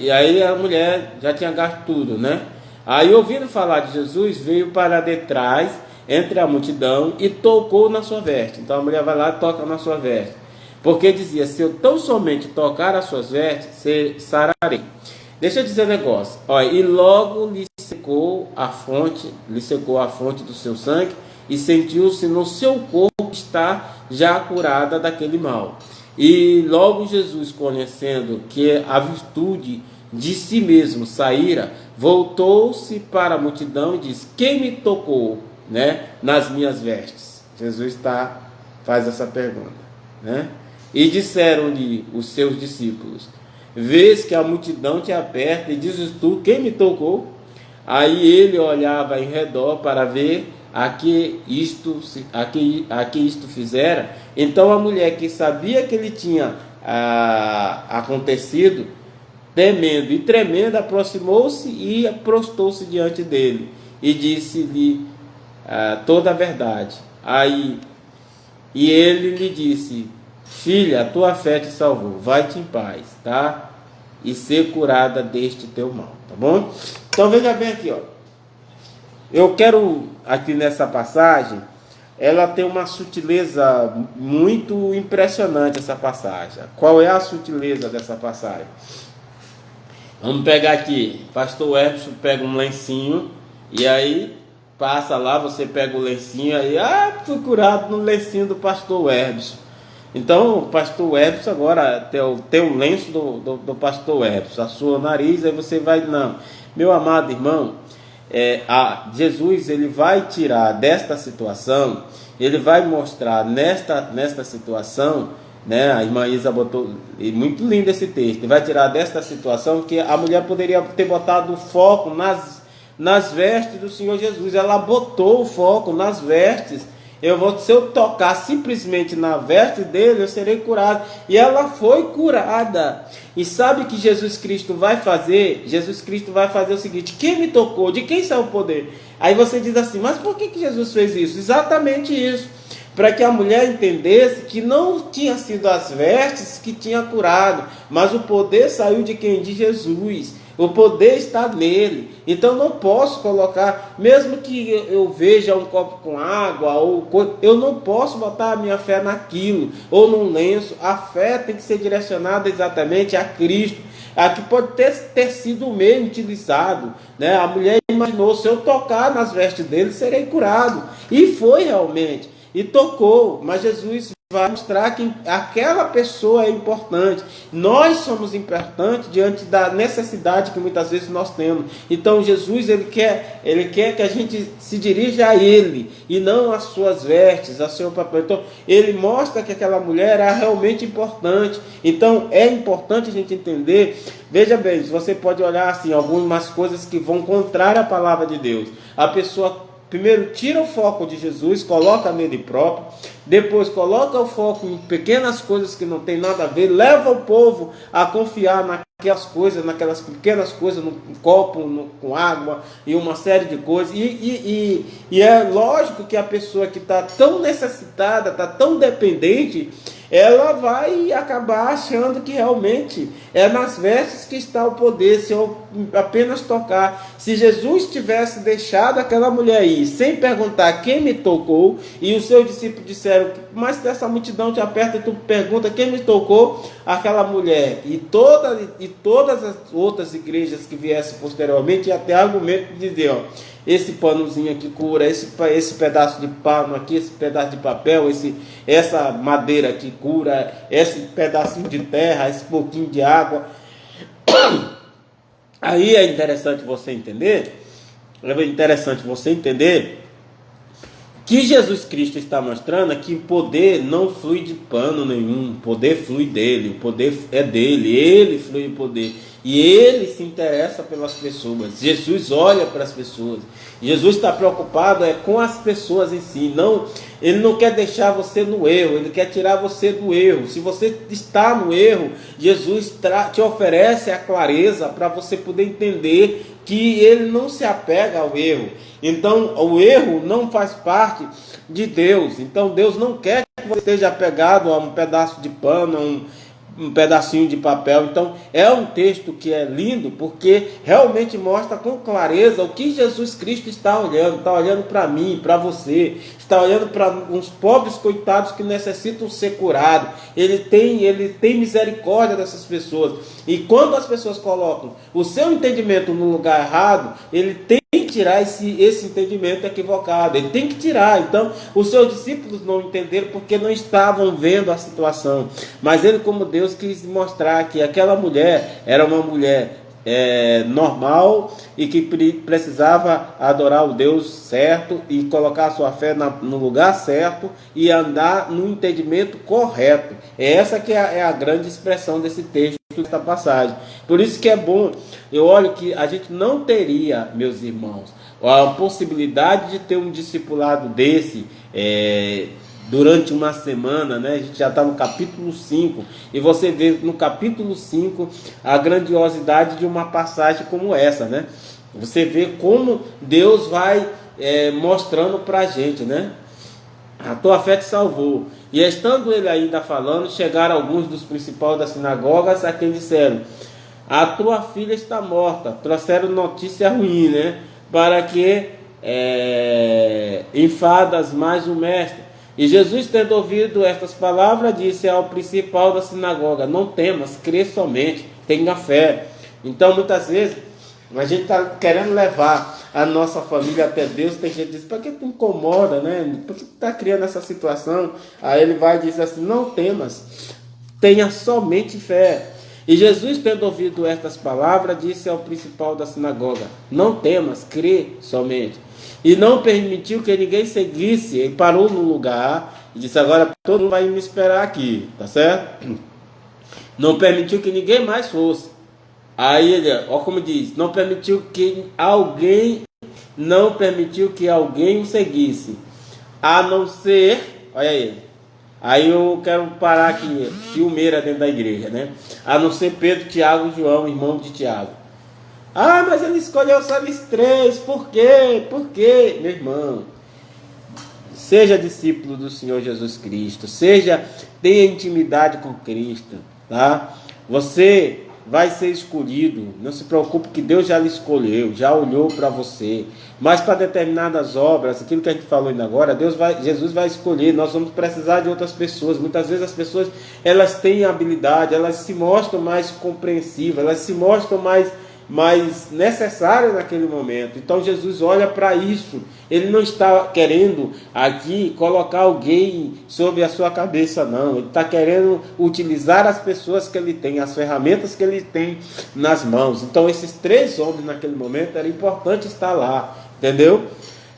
E aí a mulher já tinha gasto tudo, né? Aí, ouvindo falar de Jesus, veio para detrás, entre a multidão, e tocou na sua veste. Então a mulher vai lá e toca na sua veste, porque dizia: se eu tão somente tocar as suas vestes, sararei. Deixa eu dizer um negócio. Olha, e logo lhe secou a fonte do seu sangue, e sentiu-se no seu corpo estar já curada daquele mal. E logo Jesus, conhecendo que a virtude de si mesmo saíra, voltou-se para a multidão e disse: quem me tocou, né, nas minhas vestes? Jesus faz essa pergunta, né? E disseram-lhe os seus discípulos: vês que a multidão te aperta e dizes tu: quem me tocou? Aí ele olhava em redor para ver a que isto fizera. Então a mulher, que sabia que ele tinha acontecido, temendo e tremendo, aproximou-se e prostou-se diante dele e disse-lhe toda a verdade. E ele lhe disse: filha, a tua fé te salvou, vai-te em paz, tá? E ser curada deste teu mal, tá bom? Então veja bem aqui, ó. Eu quero, aqui nessa passagem, ela tem uma sutileza muito impressionante, essa passagem. Qual é a sutileza dessa passagem? Vamos pegar aqui, pastor Erbson pega um lencinho, e aí passa lá, você pega o lencinho, aí, fui curado no lencinho do pastor Erbson. Então, o pastor Erbson agora tem o lenço do pastor Erbson, a sua nariz, aí você vai, não. Meu amado irmão, Jesus, ele vai tirar desta situação, ele vai mostrar nesta situação, né? A irmã Isa botou, e muito lindo esse texto, ele vai tirar desta situação que a mulher poderia ter botado o foco nas vestes do Senhor Jesus. Ela botou o foco nas vestes. Se eu tocar simplesmente na veste dele, eu serei curado. E ela foi curada. E sabe o que Jesus Cristo vai fazer? Jesus Cristo vai fazer o seguinte: quem me tocou? De quem saiu o poder? Aí você diz assim: mas por que Jesus fez isso? Exatamente isso, para que a mulher entendesse que não tinha sido as vestes que tinha curado, mas o poder saiu de quem? De Jesus. O poder está nele. Então não posso colocar, mesmo que eu veja um copo com água, eu não posso botar a minha fé naquilo, ou num lenço. A fé tem que ser direcionada exatamente a Cristo, a que pode ter sido o meio utilizado, né? A mulher imaginou: se eu tocar nas vestes dele, serei curado. E foi realmente, e tocou. Mas Jesus vai mostrar que aquela pessoa é importante. Nós somos importantes diante da necessidade que muitas vezes nós temos. Então Jesus, ele quer que a gente se dirija a ele e não às suas vestes, ao seu papel. Então ele mostra que aquela mulher é realmente importante. Então é importante a gente entender. Veja bem, você pode olhar assim algumas coisas que vão contrário à palavra de Deus. A pessoa primeiro tira o foco de Jesus, coloca nele próprio, depois coloca o foco em pequenas coisas que não tem nada a ver, leva o povo a confiar naquelas pequenas coisas, no copo, com água e uma série de coisas. E é lógico que a pessoa que está tão necessitada, está tão dependente, ela vai acabar achando que realmente é nas vestes que está o poder, se eu apenas tocar. Se Jesus tivesse deixado aquela mulher ir, sem perguntar quem me tocou, e os seus discípulos disseram, mas dessa multidão te aperta e tu pergunta quem me tocou, aquela mulher, e todas as outras igrejas que viessem posteriormente, ia ter argumento de dizer, ó, esse panozinho aqui cura, esse pedaço de pano aqui, esse pedaço de papel, essa madeira aqui cura, esse pedacinho de terra, esse pouquinho de água. Aí é interessante você entender que Jesus Cristo está mostrando que o poder não flui de pano nenhum, o poder flui dele, o poder é dele, ele flui o poder. E ele se interessa pelas pessoas. Jesus olha para as pessoas. Jesus está preocupado com as pessoas em si. Ele não quer deixar você no erro. Ele quer tirar você do erro. Se você está no erro, Jesus te oferece a clareza para você poder entender que ele não se apega ao erro. Então, o erro não faz parte de Deus. Então, Deus não quer que você esteja apegado a um pedaço de pano, a um pedacinho de papel. Então é um texto que é lindo, porque realmente mostra com clareza o que Jesus Cristo está olhando para mim, para você, está olhando para uns pobres coitados que necessitam ser curados. Ele tem misericórdia dessas pessoas, e quando as pessoas colocam o seu entendimento no lugar errado, ele tem que tirar esse entendimento equivocado, ele tem que tirar. Então os seus discípulos não entenderam porque não estavam vendo a situação, mas ele, como Deus, quis mostrar que aquela mulher era uma mulher normal e que precisava adorar o Deus certo e colocar a sua fé no lugar certo e andar no entendimento correto. Essa que é a grande expressão desse texto, dessa passagem. Por isso que é bom, eu olho que a gente não teria, meus irmãos, a possibilidade de ter um discipulado desse durante uma semana, né? A gente já está no capítulo 5, e você vê no capítulo 5 a grandiosidade de uma passagem como essa, né? Você vê como Deus vai mostrando para a gente, né? A tua fé te salvou. E estando ele ainda falando, chegaram alguns dos principais das sinagogas a quem disseram: a tua filha está morta. Trouxeram notícia ruim, né? Para que enfadas mais o mestre. E Jesus, tendo ouvido estas palavras, disse ao principal da sinagoga: não temas, crê somente, tenha fé. Então, muitas vezes, a gente está querendo levar a nossa família até Deus. Tem gente que diz: para que tu incomoda, né? Por que tu está criando essa situação? Aí ele vai dizer assim: não temas, tenha somente fé. E Jesus, tendo ouvido estas palavras, disse ao principal da sinagoga: não temas, crê somente. E não permitiu que ninguém seguisse. Ele parou no lugar e disse: agora todo mundo vai me esperar aqui, tá certo? Não permitiu que ninguém mais fosse. Aí ele, ó, como diz, não permitiu que alguém o seguisse, a não ser, olha aí eu quero parar aqui, filmeira dentro da igreja, né? A não ser Pedro, Tiago e João, irmão de Tiago. Ah, mas ele escolheu só eles três, por quê? Por quê? Meu irmão, seja discípulo do Senhor Jesus Cristo, tenha intimidade com Cristo, tá? Você vai ser escolhido, não se preocupe que Deus já lhe escolheu, já olhou para você, mas para determinadas obras, aquilo que a gente falou ainda agora, Jesus vai escolher. Nós vamos precisar de outras pessoas. Muitas vezes as pessoas, elas têm habilidade, elas se mostram mais compreensivas, elas se mostram mais necessárias naquele momento. Então Jesus olha para isso. Ele não está querendo aqui colocar alguém sobre a sua cabeça, não. Ele está querendo utilizar as pessoas que ele tem, as ferramentas que ele tem nas mãos. Então esses três homens naquele momento era importante estar lá, entendeu?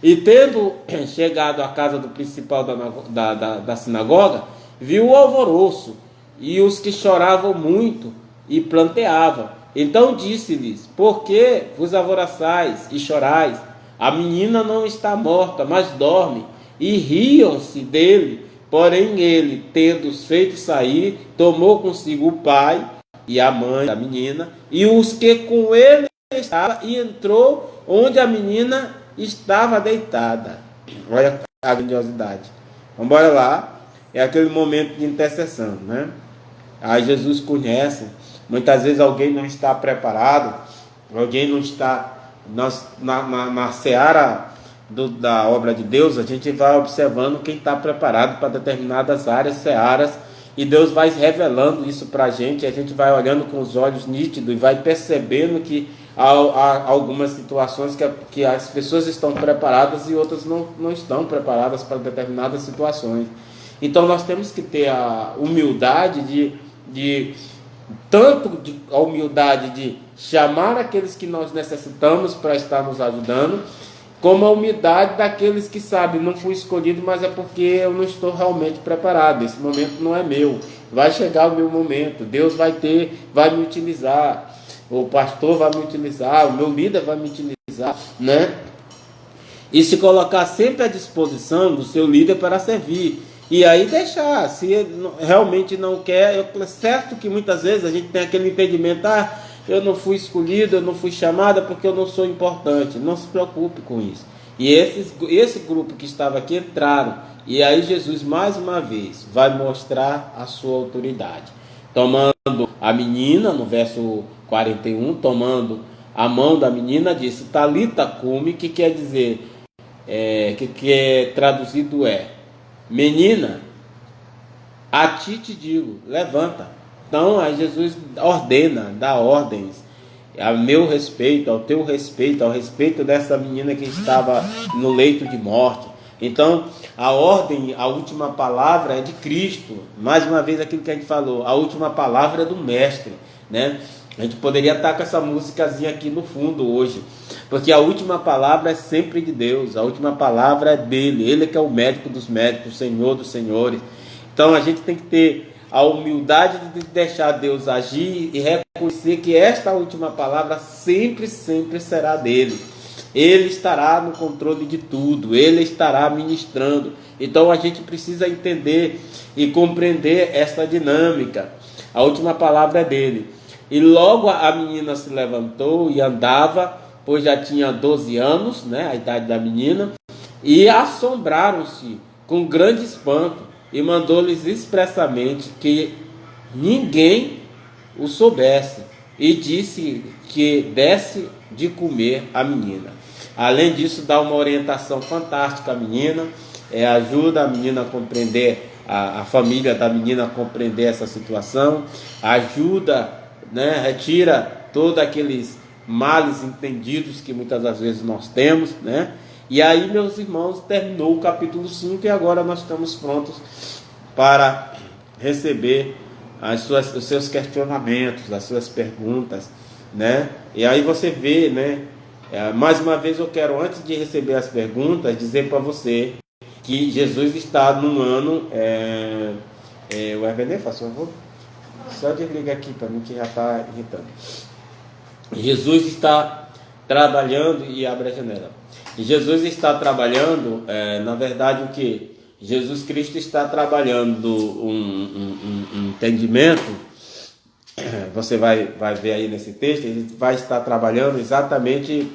E tendo chegado à casa do principal da sinagoga, viu o alvoroço e os que choravam muito e planteavam. Então disse-lhes: por que vos alvoroçais e chorais? A menina não está morta, mas dorme. E riam-se dele. Porém ele, tendo feito sair, tomou consigo o pai e a mãe da menina e os que com ele estavam, e entrou onde a menina estava deitada. Olha a grandiosidade. Vamos embora lá. é aquele momento de intercessão, né? Aí Jesus conhece, muitas vezes alguém não está preparado, alguém não está na seara da obra de Deus. A gente vai observando quem está preparado para determinadas áreas, searas, e Deus vai revelando isso para a gente vai olhando com os olhos nítidos e vai percebendo que há algumas situações que as pessoas estão preparadas e outras não estão preparadas para determinadas situações. Então nós temos que ter a humildade a humildade de chamar aqueles que nós necessitamos para estar nos ajudando, como a humildade daqueles que sabem, não fui escolhido, mas é porque eu não estou realmente preparado, esse momento não é meu, vai chegar o meu momento, Deus vai me utilizar, o pastor vai me utilizar, o meu líder vai me utilizar, né? E se colocar sempre à disposição do seu líder para servir. E aí deixar, se ele realmente não quer, certo que muitas vezes a gente tem aquele entendimento, eu não fui escolhido, eu não fui chamada porque eu não sou importante. Não se preocupe com isso. E esse grupo que estava aqui entraram, e aí Jesus mais uma vez vai mostrar a sua autoridade. Tomando a menina, no verso 41, tomando a mão da menina, disse, Talita cumi, que quer dizer, que traduzido menina, a ti te digo, levanta. Então aí Jesus ordena, dá ordens a meu respeito, ao teu respeito, ao respeito dessa menina que estava no leito de morte. Então a ordem, a última palavra é de Cristo. Mais uma vez aquilo que a gente falou, a última palavra é do mestre, né? A gente poderia estar com essa músicazinha aqui no fundo hoje, porque a última palavra é sempre de Deus, a última palavra é dele, ele que é o médico dos médicos, o Senhor dos senhores. Então a gente tem que ter a humildade de deixar Deus agir e reconhecer que esta última palavra sempre será dele. Ele estará no controle de tudo, ele estará ministrando. Então a gente precisa entender e compreender essa dinâmica. A última palavra é dele. E logo a menina se levantou e andava, pois já tinha 12 anos, né, a idade da menina, e assombraram-se com grande espanto, e mandou-lhes expressamente que ninguém o soubesse, e disse que desse de comer a menina. Além disso, dá uma orientação fantástica à menina, ajuda a menina a compreender, a família da menina a compreender essa situação, ajuda, né, retira todos aqueles males entendidos que muitas das vezes nós temos, né? E aí, meus irmãos, terminou o capítulo 5 e agora nós estamos prontos para receber os seus questionamentos, as suas perguntas, né? E aí você vê, né? Mais uma vez eu quero, antes de receber as perguntas, dizer para você que Jesus está num ano... o Ebené, faz favor. Só desliga aqui para mim que já está irritando. Jesus está trabalhando e abre a janela. Jesus está trabalhando, na verdade, o que? Jesus Cristo está trabalhando um entendimento. Você vai ver aí nesse texto, ele vai estar trabalhando exatamente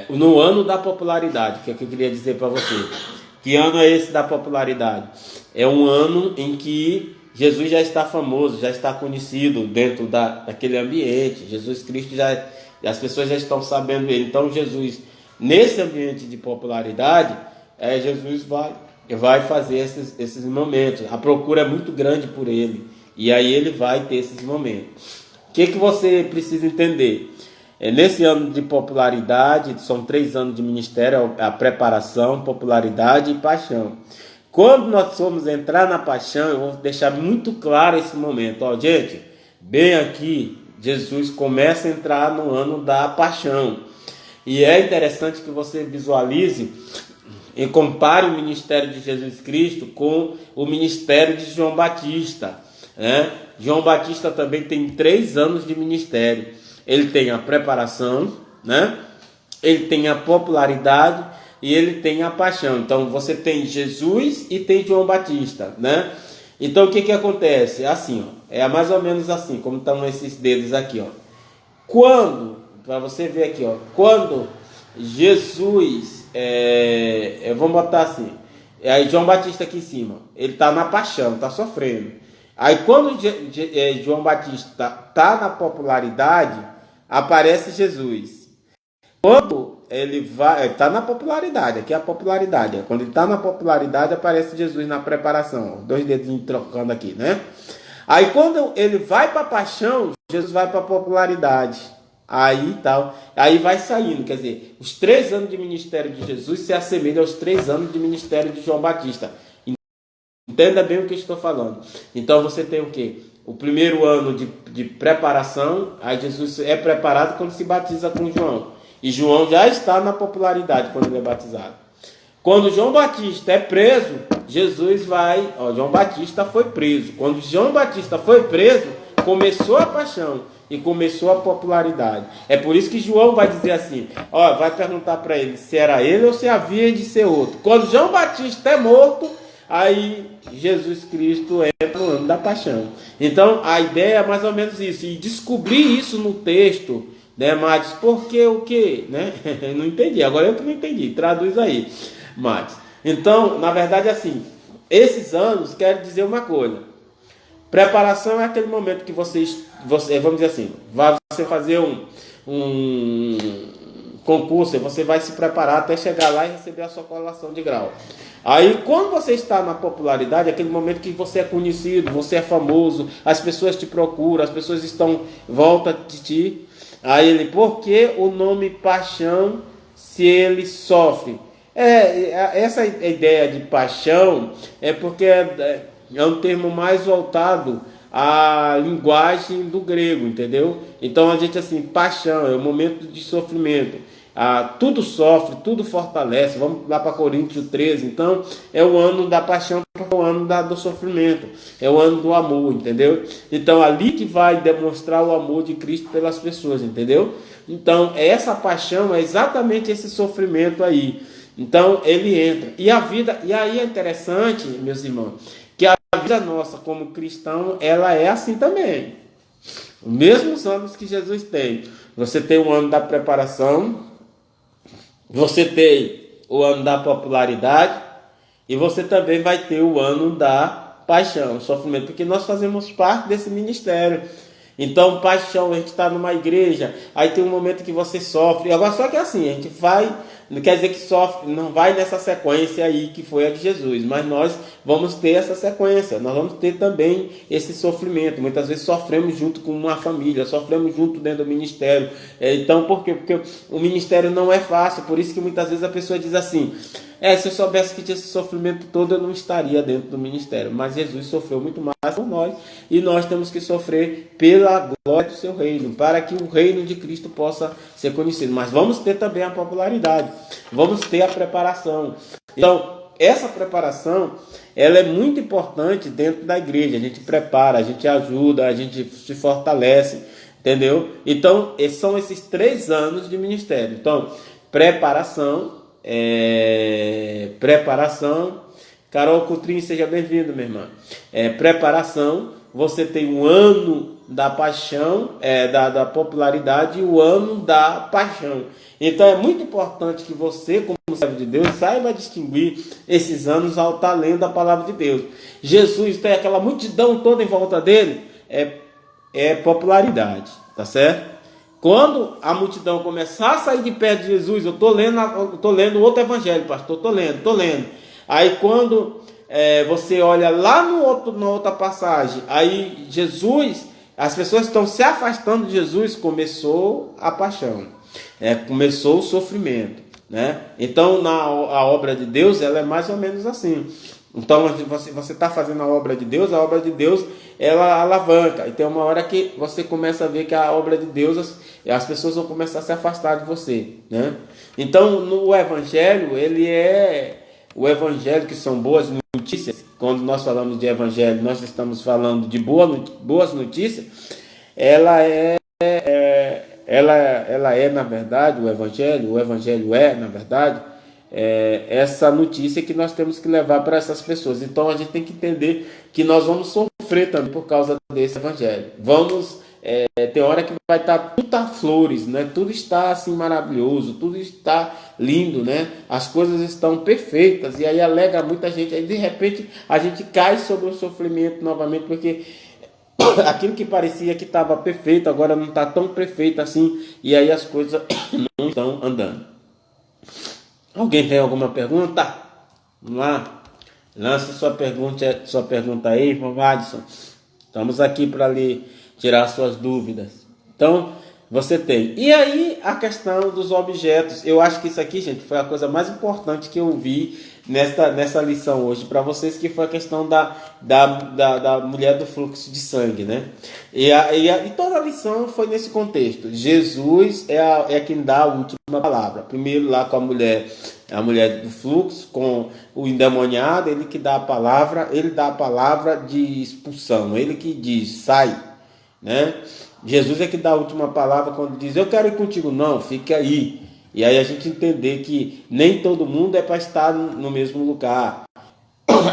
no ano da popularidade, que é o que eu queria dizer para você. Que ano é esse da popularidade? É um ano em que Jesus já está famoso, já está conhecido dentro daquele ambiente. Jesus Cristo as pessoas já estão sabendo ele. Então Jesus, nesse ambiente de popularidade, Jesus vai fazer esses momentos. A procura é muito grande por ele. E aí ele vai ter esses momentos. O que você precisa entender? Nesse ano de popularidade, são 3 anos de ministério, a preparação, popularidade e paixão. Quando nós formos entrar na paixão, eu vou deixar muito claro esse momento. Gente, bem aqui, Jesus começa a entrar no ano da paixão. E é interessante que você visualize e compare o ministério de Jesus Cristo com o ministério de João Batista, né? João Batista também tem 3 anos de ministério. Ele tem a preparação, né? Ele tem a popularidade e ele tem a paixão. Então você tem Jesus e tem João Batista, né? Então o que acontece? É assim, é mais ou menos assim, como estão esses dedos aqui, Quando, para você ver aqui, quando Jesus, vamos botar assim, E aí João Batista aqui em cima, ele está na paixão, está sofrendo. Aí quando João Batista está na popularidade, aparece Jesus. Quando ele vai, está na popularidade, aqui é a popularidade. Quando ele está na popularidade, aparece Jesus na preparação. Os dois dedinhos trocando aqui, né? Aí quando ele vai para a paixão, Jesus vai para a popularidade. Aí tal, aí vai saindo, quer dizer, os 3 anos de ministério de Jesus se assemelham aos 3 anos de ministério de João Batista. Entenda bem o que eu estou falando. Então você tem o quê? O primeiro ano de preparação, aí Jesus é preparado quando se batiza com João. E João já está na popularidade quando ele é batizado. Quando João Batista é preso, Jesus vai... João Batista foi preso. Quando João Batista foi preso, começou a paixão e começou a popularidade. É por isso que João vai dizer assim, vai perguntar para ele se era ele ou se havia de ser outro. Quando João Batista é morto, aí Jesus Cristo entra no ano da paixão. Então a ideia é mais ou menos isso. E descobrir isso no texto, né, Matos? Porque o quê? Né? Não entendi. Agora eu que não entendi. Traduz aí, Matos. Então, na verdade, assim, esses anos querem dizer uma coisa. Preparação é aquele momento que você vamos dizer assim, vai você fazer um concurso, você vai se preparar até chegar lá e receber a sua colação de grau. Aí, quando você está na popularidade, é aquele momento que você é conhecido, você é famoso, as pessoas te procuram, as pessoas estão em volta de ti. Aí ele, por que o nome paixão se ele sofre? Essa ideia de paixão é porque é um termo mais voltado à linguagem do grego, entendeu? Então a gente assim, paixão é um momento de sofrimento. Tudo sofre, tudo fortalece. Vamos lá para Coríntios 13. Então é o ano da paixão, é o ano do sofrimento, é o ano do amor, entendeu? Então ali que vai demonstrar o amor de Cristo pelas pessoas, entendeu? Então essa paixão é exatamente esse sofrimento aí. Então ele entra. E aí é interessante, meus irmãos, que a vida nossa como cristão, ela é assim também. Os mesmos anos que Jesus tem. Você tem o ano da preparação, você tem o ano da popularidade e você também vai ter o ano da paixão, sofrimento, porque nós fazemos parte desse ministério. Então, paixão, a gente está numa igreja, aí tem um momento que você sofre. Agora, só que assim, a gente vai, não quer dizer que sofre, não vai nessa sequência aí que foi a de Jesus, mas nós vamos ter essa sequência, nós vamos ter também esse sofrimento. Muitas vezes sofremos junto com uma família, sofremos junto dentro do ministério. Então, por quê? Porque o ministério não é fácil, por isso que muitas vezes a pessoa diz assim, se eu soubesse que tinha esse sofrimento todo, eu não estaria dentro do ministério. Mas Jesus sofreu muito mais por nós, e nós temos que sofrer pela glória do seu reino, para que o reino de Cristo possa ser conhecido. Mas vamos ter também a popularidade, vamos ter a preparação. Então, essa preparação, ela é muito importante dentro da igreja. A gente prepara, a gente ajuda, a gente se fortalece, entendeu? Então, são esses 3 anos de ministério. Então, preparação, Carol Coutrinho, seja bem-vindo, minha irmã. Preparação, você tem o ano da paixão, da popularidade, e o ano da paixão. Então é muito importante que você, como servo de Deus, saiba distinguir esses anos ao estar lendo a palavra de Deus. Jesus tem aquela multidão toda em volta dele, é popularidade, tá certo? Quando a multidão começar a sair de perto de Jesus, eu estou lendo outro evangelho, pastor, estou lendo. Aí quando você olha lá na outra passagem, aí Jesus, as pessoas estão se afastando de Jesus, começou a paixão, começou o sofrimento, né? Então a obra de Deus, ela é mais ou menos assim. Então você está fazendo a obra de Deus ela alavanca, e tem uma hora que você começa a ver que a obra de Deus, as pessoas vão começar a se afastar de você, né? Então no evangelho, o evangelho, que são boas notícias. Quando nós falamos de evangelho, nós estamos falando de boas notícias. Ela é na verdade, o evangelho é, na verdade, essa notícia que nós temos que levar para essas pessoas. Então a gente tem que entender que nós vamos sofrer também por causa desse evangelho. Vamos tem hora que vai estar tudo tá flores, né? Tudo está assim maravilhoso, tudo está lindo, né? As coisas estão perfeitas e aí alegra muita gente. Aí de repente a gente cai sobre o sofrimento novamente porque aquilo que parecia que estava perfeito agora não está tão perfeito assim e aí as coisas não estão andando. Alguém tem alguma pergunta? Vamos lá, lance sua pergunta aí, irmão Adson. Estamos aqui para lhe tirar suas dúvidas. Então, você tem. E aí, a questão dos objetos. Eu acho que isso aqui, gente, foi a coisa mais importante que eu vi nessa lição hoje para vocês, que foi a questão da mulher do fluxo de sangue, né? E toda a lição foi nesse contexto. Jesus é quem dá a última palavra. Primeiro lá com a mulher do fluxo, com o endemoniado, ele que dá a palavra, ele dá a palavra de expulsão, ele que diz, sai, né? Jesus é que dá a última palavra quando diz, eu quero ir contigo, não, fique aí. E aí a gente entender que nem todo mundo é para estar no mesmo lugar.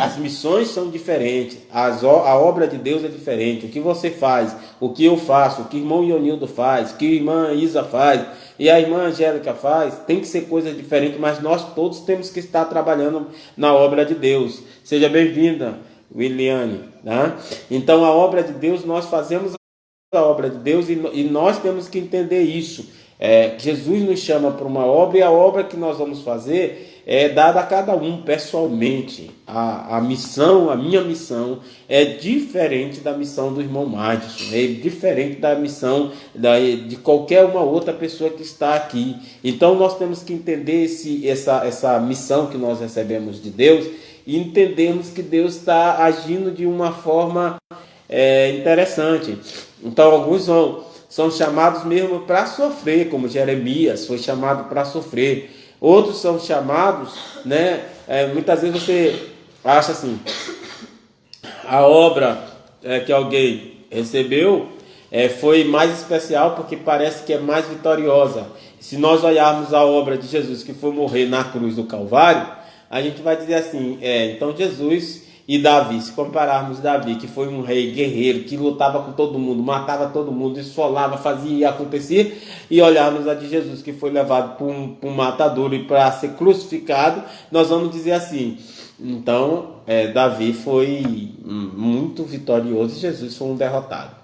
As missões são diferentes, a obra de Deus é diferente. O que você faz, o que eu faço, o que o irmão Ionildo faz, o que a irmã Isa faz e a irmã Angélica faz, tem que ser coisas diferentes, mas nós todos temos que estar trabalhando na obra de Deus. Seja bem-vinda, Williane, né? Então a obra de Deus, nós fazemos a obra de Deus e nós temos que entender isso. Jesus nos chama para uma obra e a obra que nós vamos fazer é dada a cada um pessoalmente. A minha missão é diferente da missão do irmão Madison, é diferente da missão de qualquer uma outra pessoa que está aqui. Então nós temos que entender essa missão que nós recebemos de Deus e entendermos que Deus está agindo de uma forma interessante. Então alguns são chamados mesmo para sofrer, como Jeremias foi chamado para sofrer. Outros são chamados, né? Muitas vezes você acha assim, a obra que alguém recebeu foi mais especial porque parece que é mais vitoriosa. Se nós olharmos a obra de Jesus que foi morrer na cruz do Calvário, a gente vai dizer assim, então Jesus e Davi, se compararmos Davi, que foi um rei guerreiro, que lutava com todo mundo, matava todo mundo, esfolava, fazia e acontecia, e olharmos a de Jesus, que foi levado por um matador e para ser crucificado, nós vamos dizer assim, então Davi foi muito vitorioso e Jesus foi um derrotado.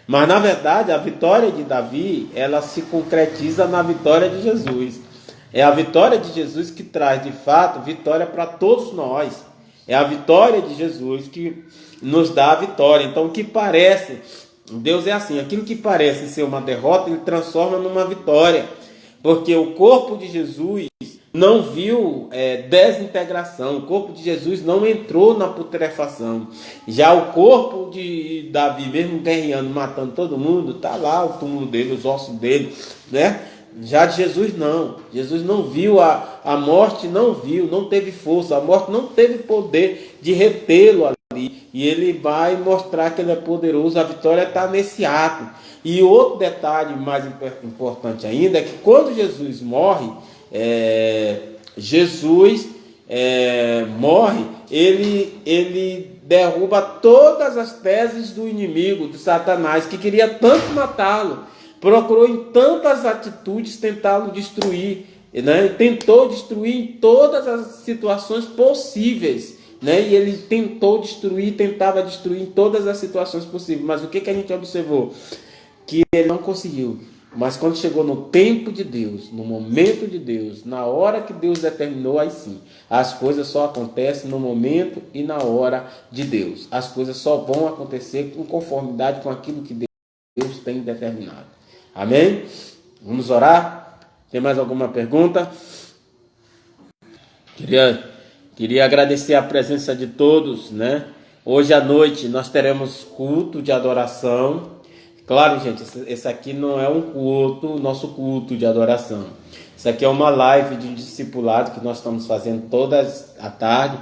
Mas na verdade a vitória de Davi, ela se concretiza na vitória de Jesus. É a vitória de Jesus que traz de fato vitória para todos nós. É a vitória de Jesus que nos dá a vitória. Então, o que parece, Deus é assim, aquilo que parece ser uma derrota, Ele transforma numa vitória. Porque o corpo de Jesus não viu desintegração, o corpo de Jesus não entrou na putrefação. Já o corpo de Davi, mesmo guerreando, matando todo mundo, está lá o túmulo dele, os ossos dele, né? Já de Jesus não viu a morte, não teve força, a morte não teve poder de retê-lo ali, e ele vai mostrar que ele é poderoso, a vitória está nesse ato. E outro detalhe mais importante ainda, é que quando Jesus morre, ele derruba todas as teses do inimigo, do Satanás, que queria tanto matá-lo. Procurou em tantas atitudes tentá-lo destruir, né? Tentou destruir em todas as situações possíveis, né? E ele tentava destruir em todas as situações possíveis. Mas o que a gente observou? Que ele não conseguiu. Mas quando chegou no tempo de Deus, no momento de Deus, na hora que Deus determinou, aí sim, as coisas só acontecem no momento e na hora de Deus. As coisas só vão acontecer em conformidade com aquilo que Deus tem determinado. Amém? Vamos orar? Tem mais alguma pergunta? Queria agradecer a presença de todos, né? Hoje à noite nós teremos culto de adoração. Claro, gente, esse aqui não é um culto, nosso culto de adoração. Isso aqui é uma live de discipulado que nós estamos fazendo todas à tarde.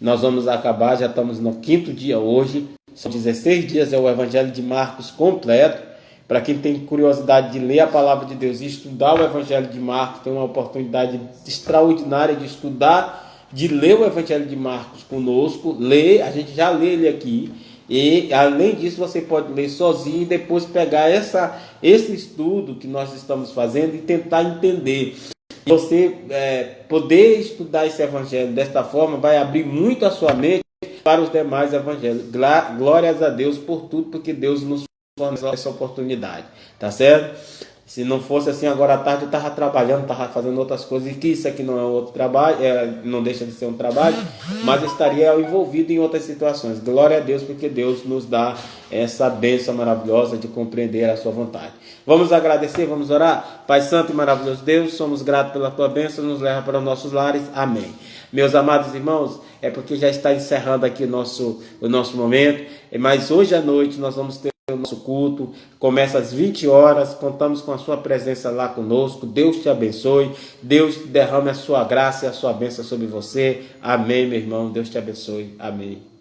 Nós vamos acabar, já estamos no 5º dia hoje. São 16 dias, é o Evangelho de Marcos completo. Para quem tem curiosidade de ler a palavra de Deus e estudar o Evangelho de Marcos, tem uma oportunidade extraordinária de estudar, de ler o Evangelho de Marcos conosco. A gente já lê ele aqui. E além disso, você pode ler sozinho e depois pegar esse estudo que nós estamos fazendo e tentar entender. E você poder estudar esse evangelho desta forma vai abrir muito a sua mente para os demais evangelhos. Glórias a Deus por tudo, porque Deus nos forneceu essa oportunidade, tá certo? Se não fosse assim, agora à tarde eu estava trabalhando, estava fazendo outras coisas, e que isso aqui não é outro trabalho, não deixa de ser um trabalho, mas estaria envolvido em outras situações. Glória a Deus, porque Deus nos dá essa bênção maravilhosa de compreender a sua vontade. Vamos agradecer, vamos orar? Pai Santo e maravilhoso Deus, somos gratos pela tua bênção, nos leva para os nossos lares. Amém. Meus amados irmãos, é porque já está encerrando aqui o nosso momento, mas hoje à noite nós vamos ter o nosso culto, começa às 20 horas, contamos com a sua presença lá conosco. Deus te abençoe, Deus derrame a sua graça e a sua bênção sobre você. Amém, meu irmão, Deus te abençoe, amém.